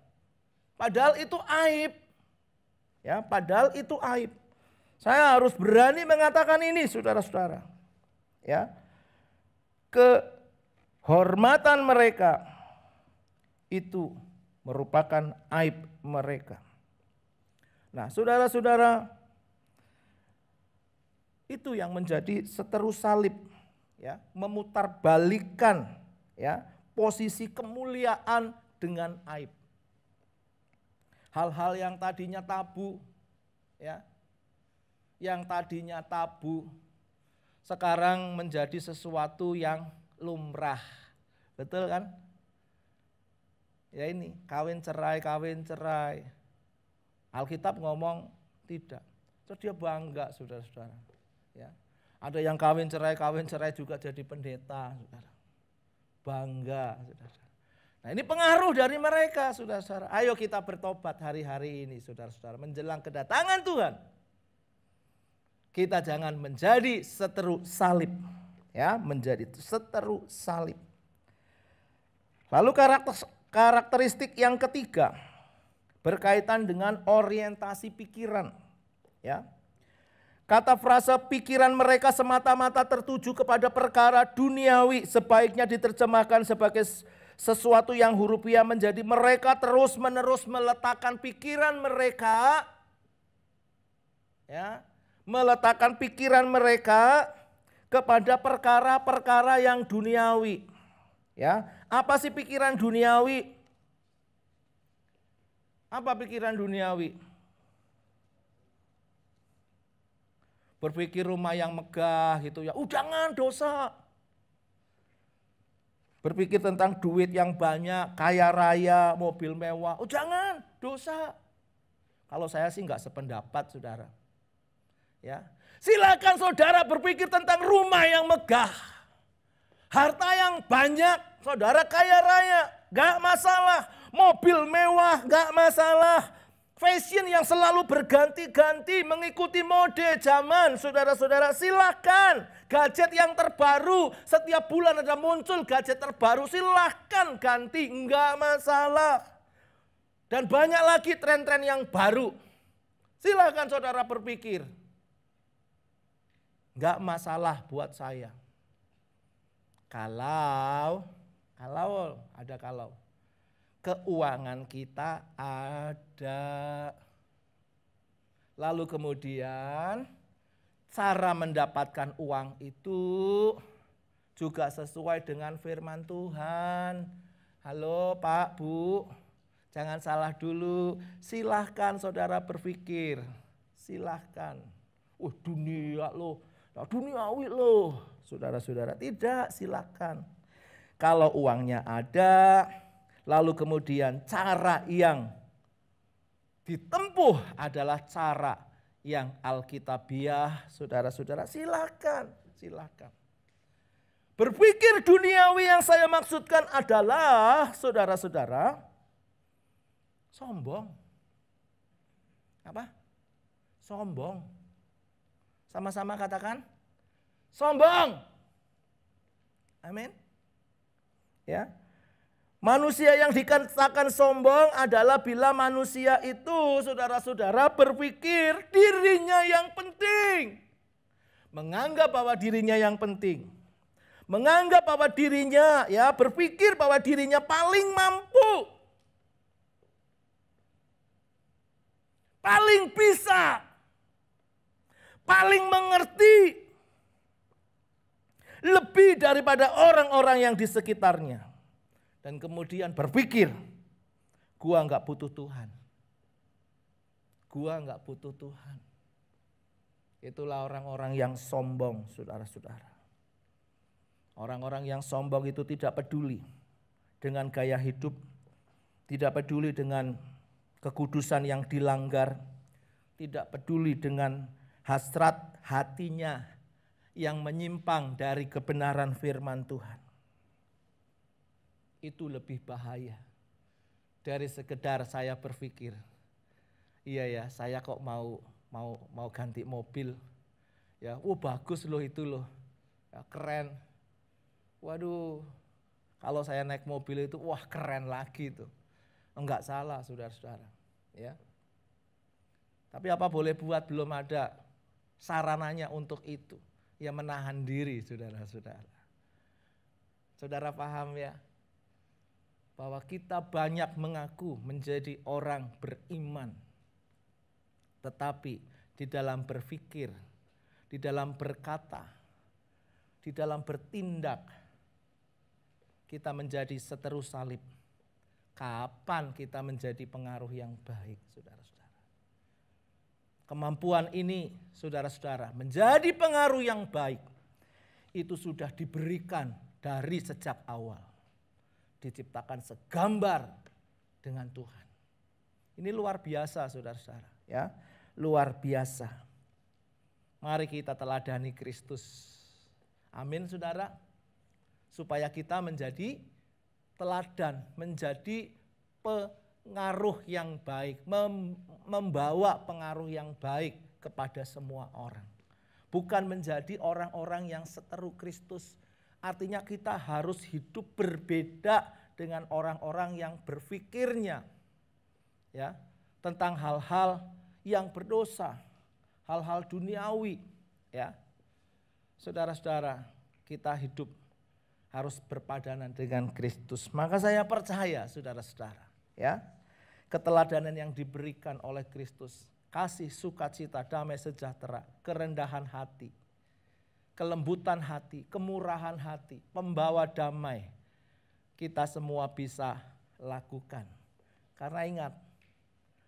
Padahal itu aib. Ya, padahal itu aib. Saya harus berani mengatakan ini saudara-saudara. Ya, kehormatan mereka itu merupakan aib mereka. Nah, saudara-saudara, itu yang menjadi seteru salib, ya, memutarbalikkan, ya, posisi kemuliaan dengan aib. Hal-hal yang tadinya tabu, ya, yang tadinya tabu, sekarang menjadi sesuatu yang lumrah, betul kan? Ya ini, kawin cerai. Alkitab ngomong tidak. Terus dia bangga saudara-saudara. Ya. Ada yang kawin cerai juga jadi pendeta. Saudara. Bangga. Saudara. Nah ini pengaruh dari mereka saudara-saudara. Ayo kita bertobat hari-hari ini saudara-saudara. Menjelang kedatangan Tuhan. Kita jangan menjadi seteru salib. Ya, menjadi seteru salib. Lalu karakteristik yang ketiga. Berkaitan dengan orientasi pikiran, ya. Kata frasa pikiran mereka semata-mata tertuju kepada perkara duniawi sebaiknya diterjemahkan sebagai sesuatu yang hurufiah menjadi mereka terus-menerus meletakkan pikiran mereka, ya, meletakkan pikiran mereka kepada perkara-perkara yang duniawi. Ya, apa sih pikiran duniawi? Apa pikiran duniawi? Berpikir rumah yang megah gitu ya, jangan dosa. Berpikir tentang duit yang banyak, kaya raya, mobil mewah, jangan dosa. Kalau saya sih enggak sependapat, saudara. Ya, silakan saudara berpikir tentang rumah yang megah, harta yang banyak, saudara kaya raya, enggak masalah. Mobil mewah, enggak masalah. Fashion yang selalu berganti-ganti mengikuti mode zaman, saudara-saudara, silahkan. Gadget yang terbaru, setiap bulan ada muncul gadget terbaru, silahkan ganti, enggak masalah. Dan banyak lagi tren-tren yang baru, silahkan saudara berpikir. Enggak masalah buat saya. Kalau keuangan kita ada. Lalu kemudian cara mendapatkan uang itu juga sesuai dengan firman Tuhan. Halo Pak, Bu, jangan salah dulu. Silahkan saudara berpikir, silahkan. Dunia loh, duniawi loh. Saudara-saudara, tidak, silahkan. Kalau uangnya ada, lalu kemudian cara yang ditempuh adalah cara yang alkitabiah, saudara-saudara, silakan. Berpikir duniawi yang saya maksudkan adalah, saudara-saudara, sombong. Apa? Sombong. Sama-sama katakan, sombong. Amin. Ya. Manusia yang dikatakan sombong adalah bila manusia itu, saudara-saudara, berpikir dirinya yang penting. Menganggap bahwa dirinya yang penting. Menganggap bahwa dirinya, ya, berpikir bahwa dirinya paling mampu. Paling bisa. Paling mengerti. Lebih daripada orang-orang yang di sekitarnya. Dan kemudian berpikir, gua enggak butuh Tuhan. Gua enggak butuh Tuhan. Itulah orang-orang yang sombong, saudara-saudara. Orang-orang yang sombong itu tidak peduli dengan gaya hidup, tidak peduli dengan kekudusan yang dilanggar, tidak peduli dengan hasrat hatinya yang menyimpang dari kebenaran firman Tuhan. Itu lebih bahaya dari sekedar saya berpikir, iya ya, saya kok mau ganti mobil, ya, bagus loh itu loh, ya, keren. Waduh, kalau saya naik mobil itu, wah keren lagi tuh. Enggak salah, saudara-saudara, ya. Tapi apa boleh buat, belum ada sarananya untuk itu, ya, menahan diri, saudara-saudara. Saudara paham ya? Bahwa kita banyak mengaku menjadi orang beriman. Tetapi di dalam berpikir, di dalam berkata, di dalam bertindak, kita menjadi seteru salib. Kapan kita menjadi pengaruh yang baik, saudara-saudara? Kemampuan ini, saudara-saudara, menjadi pengaruh yang baik, itu sudah diberikan dari sejak awal. Diciptakan segambar dengan Tuhan. Ini luar biasa, saudara-saudara, ya, luar biasa. Mari kita teladani Kristus. Amin, saudara. Supaya kita menjadi teladan, menjadi pengaruh yang baik, membawa pengaruh yang baik kepada semua orang. Bukan menjadi orang-orang yang seteru Kristus. Artinya kita harus hidup berbeda dengan orang-orang yang berpikirnya, ya, tentang hal-hal yang berdosa. hal-hal duniawi, ya. Saudara-saudara, kita hidup harus berpadanan dengan Kristus. Maka saya percaya, saudara-saudara, ya, keteladanan yang diberikan oleh Kristus, kasih, sukacita, damai sejahtera, kerendahan hati, kelembutan hati, kemurahan hati, pembawa damai, kita semua bisa lakukan. Karena ingat,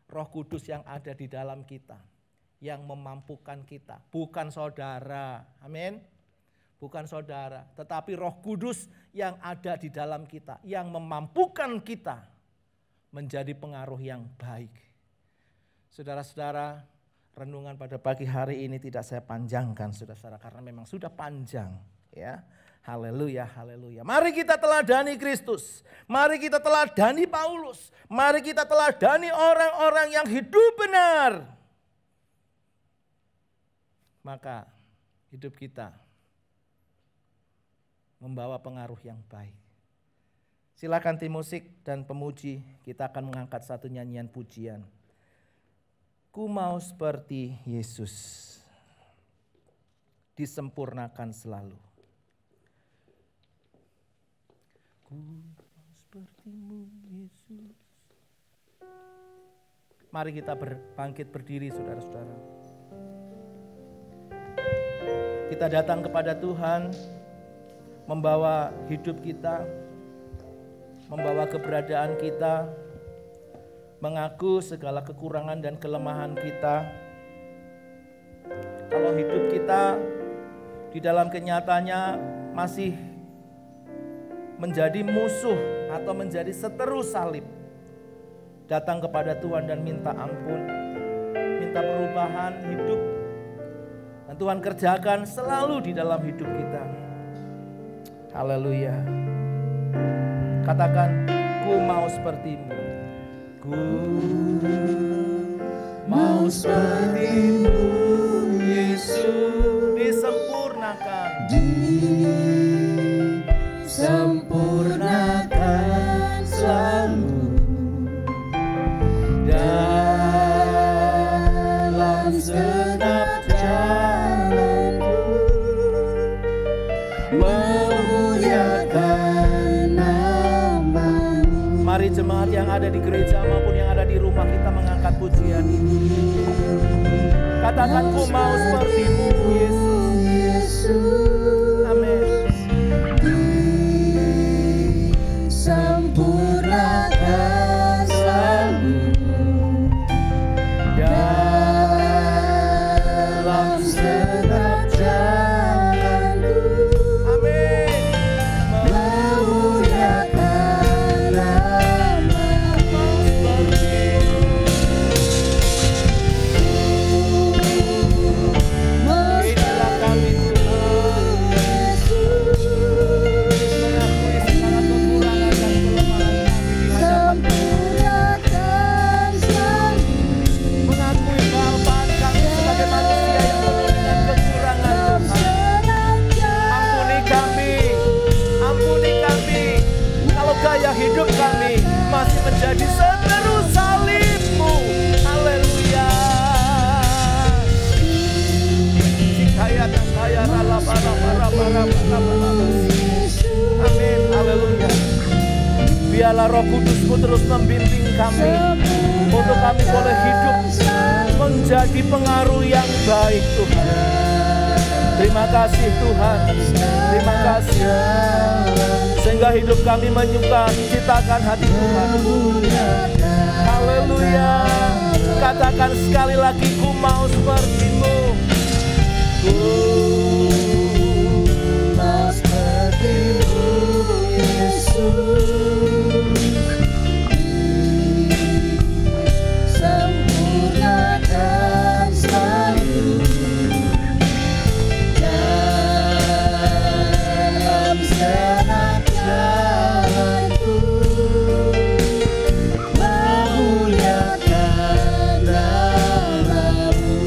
Roh Kudus yang ada di dalam kita, yang memampukan kita, bukan saudara, amin. Bukan saudara, tetapi Roh Kudus yang ada di dalam kita, yang memampukan kita menjadi pengaruh yang baik. Saudara-saudara, renungan pada pagi hari ini tidak saya panjangkan, saudara-saudara, karena memang sudah panjang, ya. Haleluya, haleluya. Mari kita teladani Kristus. Mari kita teladani Paulus. Mari kita teladani orang-orang yang hidup benar. Maka hidup kita membawa pengaruh yang baik. Silakan tim musik dan pemuji, kita akan mengangkat satu nyanyian pujian. Ku mau seperti Yesus, disempurnakan selalu. Ku mau sepertimu Yesus. Mari kita bangkit berdiri, saudara-saudara. Kita datang kepada Tuhan, membawa hidup kita, membawa keberadaan kita, mengaku segala kekurangan dan kelemahan kita. Kalau hidup kita di dalam kenyataannya masih menjadi musuh atau menjadi seteru salib, datang kepada Tuhan dan minta ampun, minta perubahan hidup, dan Tuhan kerjakan selalu di dalam hidup kita. Haleluya. Katakan, ku mau sepertimu. Ku mau sepertimu Yesus, disempurnakan. Disempurnakan selalu dalam segenap jalanku. Mari jemaat yang ada di gereja maupun yang ada di rumah, kita mengangkat pujian ini. Katakan, ku mau sepertimu Yesus. Amin. Disempurnakan selalu dalam segenap jalanku. Amin. Hidup kami masih menjadi seteru salib-Mu. Haleluya. Amin. Haleluya. Biarlah Roh Kudus-Mu terus membimbing kami untuk kami boleh hidup menjadi pengaruh yang baik, Tuhan. Terima kasih Tuhan. Terima kasih. Sehingga hidup kami menciptakan hati Tuhan. Haleluya. Katakan sekali lagi, ku mau seperti-Mu. Ku mau seperti-Mu Yesus. Sempurnakan selalu dalam segenap jalanku, memuliakan nama-Mu.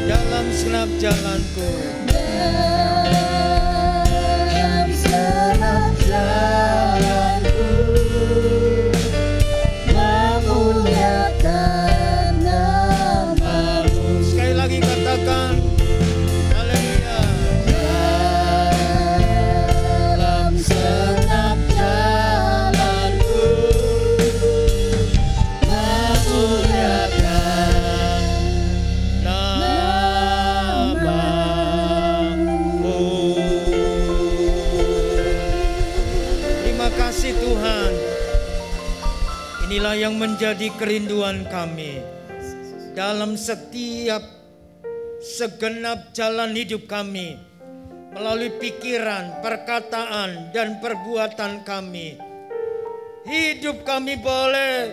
Dalam segenap jalanku Tuhan, inilah yang menjadi kerinduan kami dalam setiap segenap jalan hidup kami, melalui pikiran, perkataan, dan perbuatan kami. Hidup kami boleh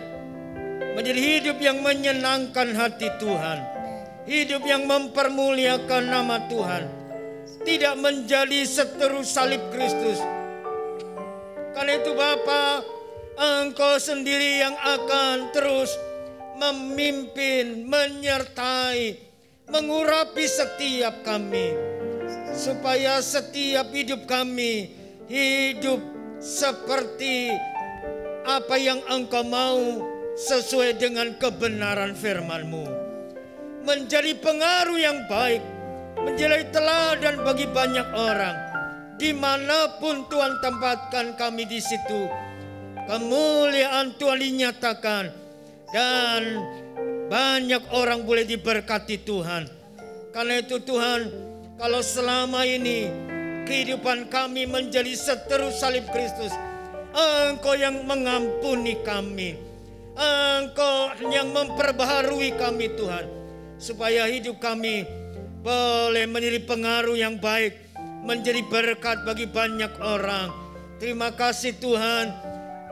menjadi hidup yang menyenangkan hati Tuhan, hidup yang mempermuliakan nama Tuhan, tidak menjadi seteru salib Kristus. Karena itu Bapa, Engkau sendiri yang akan terus memimpin, menyertai, mengurapi setiap kami, supaya setiap hidup kami hidup seperti apa yang Engkau mau, sesuai dengan kebenaran firman-Mu, menjadi pengaruh yang baik, menjadi teladan bagi banyak orang. Dimanapun Tuhan tempatkan kami, di situ kemuliaan Tuhan dinyatakan, dan banyak orang boleh diberkati Tuhan. Karena itu Tuhan, kalau selama ini kehidupan kami menjadi seteru salib Kristus, Engkau yang mengampuni kami, Engkau yang memperbaharui kami Tuhan, supaya hidup kami boleh menjadi pengaruh yang baik, menjadi berkat bagi banyak orang. Terima kasih Tuhan,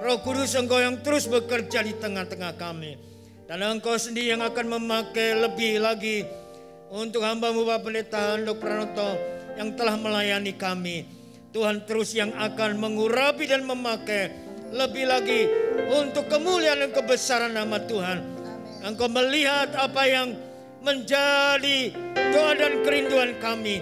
Roh Kudus Engkau yang terus bekerja di tengah-tengah kami. Dan Engkau sendiri yang akan memakai lebih lagi untuk hamba-Mu Bapak Pendeta Handok Pranoto yang telah melayani kami. Tuhan terus yang akan mengurapi dan memakai lebih lagi untuk kemuliaan dan kebesaran nama Tuhan. Engkau melihat apa yang menjadi doa dan kerinduan kami.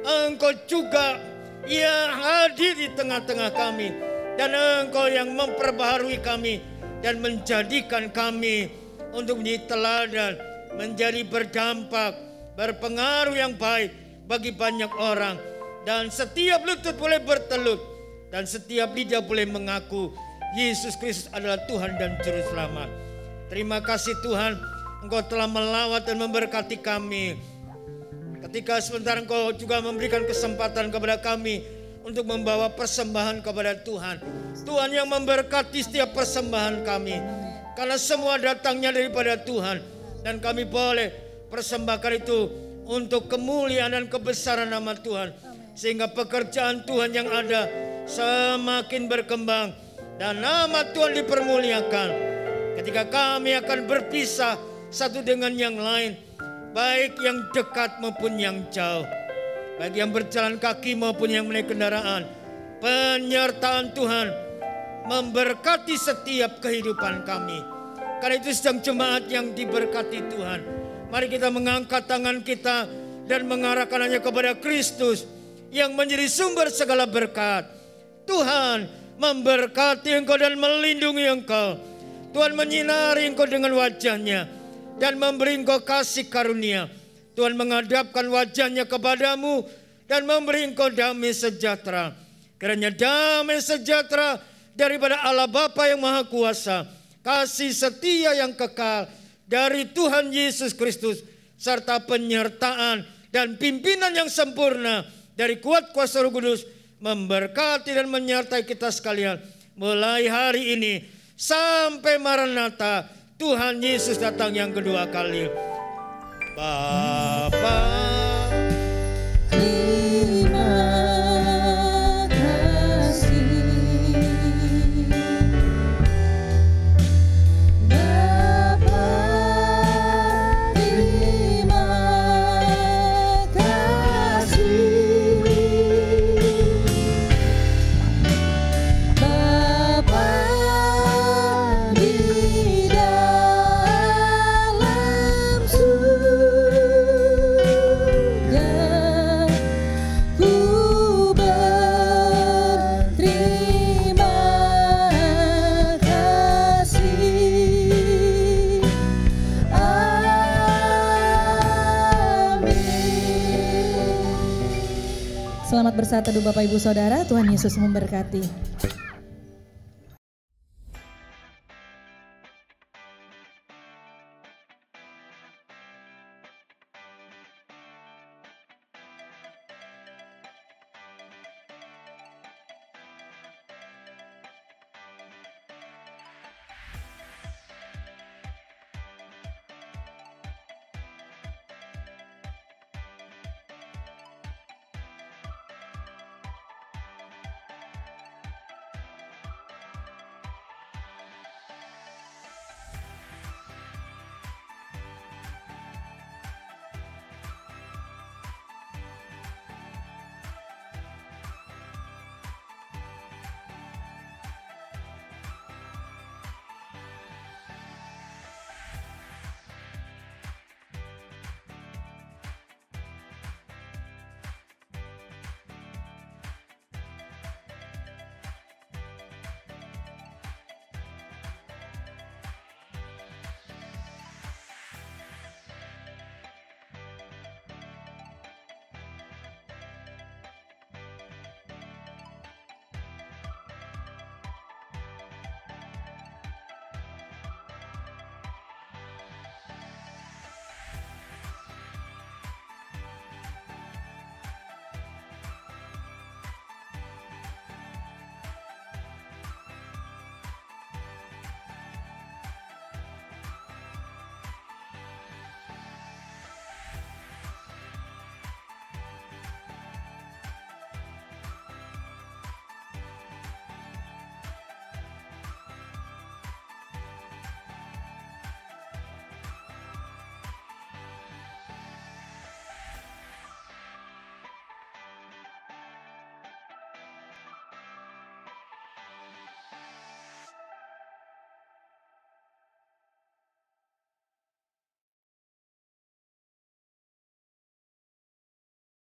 Engkau juga yang hadir di tengah-tengah kami, dan Engkau yang memperbaharui kami dan menjadikan kami untuk menjadi teladan, menjadi berdampak, berpengaruh yang baik bagi banyak orang. Dan setiap lutut boleh bertelut, dan setiap lidah boleh mengaku Yesus Kristus adalah Tuhan dan Juru Selamat. Terima kasih Tuhan, Engkau telah melawat dan memberkati kami. Ketika sebentar Engkau juga memberikan kesempatan kepada kami untuk membawa persembahan kepada Tuhan. Tuhan yang memberkati setiap persembahan kami, karena semua datangnya daripada Tuhan, dan kami boleh persembahkan itu untuk kemuliaan dan kebesaran nama Tuhan, sehingga pekerjaan Tuhan yang ada semakin berkembang dan nama Tuhan dipermuliakan. Ketika kami akan berpisah satu dengan yang lain, baik yang dekat maupun yang jauh, baik yang berjalan kaki maupun yang menaik kendaraan, penyertaan Tuhan memberkati setiap kehidupan kami. Karena itu sedang jemaat yang diberkati Tuhan, mari kita mengangkat tangan kita dan mengarahkannya kepada Kristus yang menjadi sumber segala berkat. Tuhan memberkati engkau dan melindungi engkau. Tuhan menyinari engkau dengan wajah-Nya dan memberi engkau kasih karunia. Tuhan menghadapkan wajah-Nya kepadamu dan memberi engkau damai sejahtera. Kiranya damai sejahtera daripada Allah Bapa yang Maha Kuasa, kasih setia yang kekal dari Tuhan Yesus Kristus, serta penyertaan dan pimpinan yang sempurna dari kuat kuasa Roh Kudus memberkati dan menyertai kita sekalian mulai hari ini sampai Maranatha, Tuhan Yesus datang yang kedua kali. Bapa, terima kasih. Bapa, terima kasih. Bapa di dalam surga, ku berterima kasih. Amin. Selamat bersatu Bapak Ibu Saudara, Tuhan Yesus memberkati.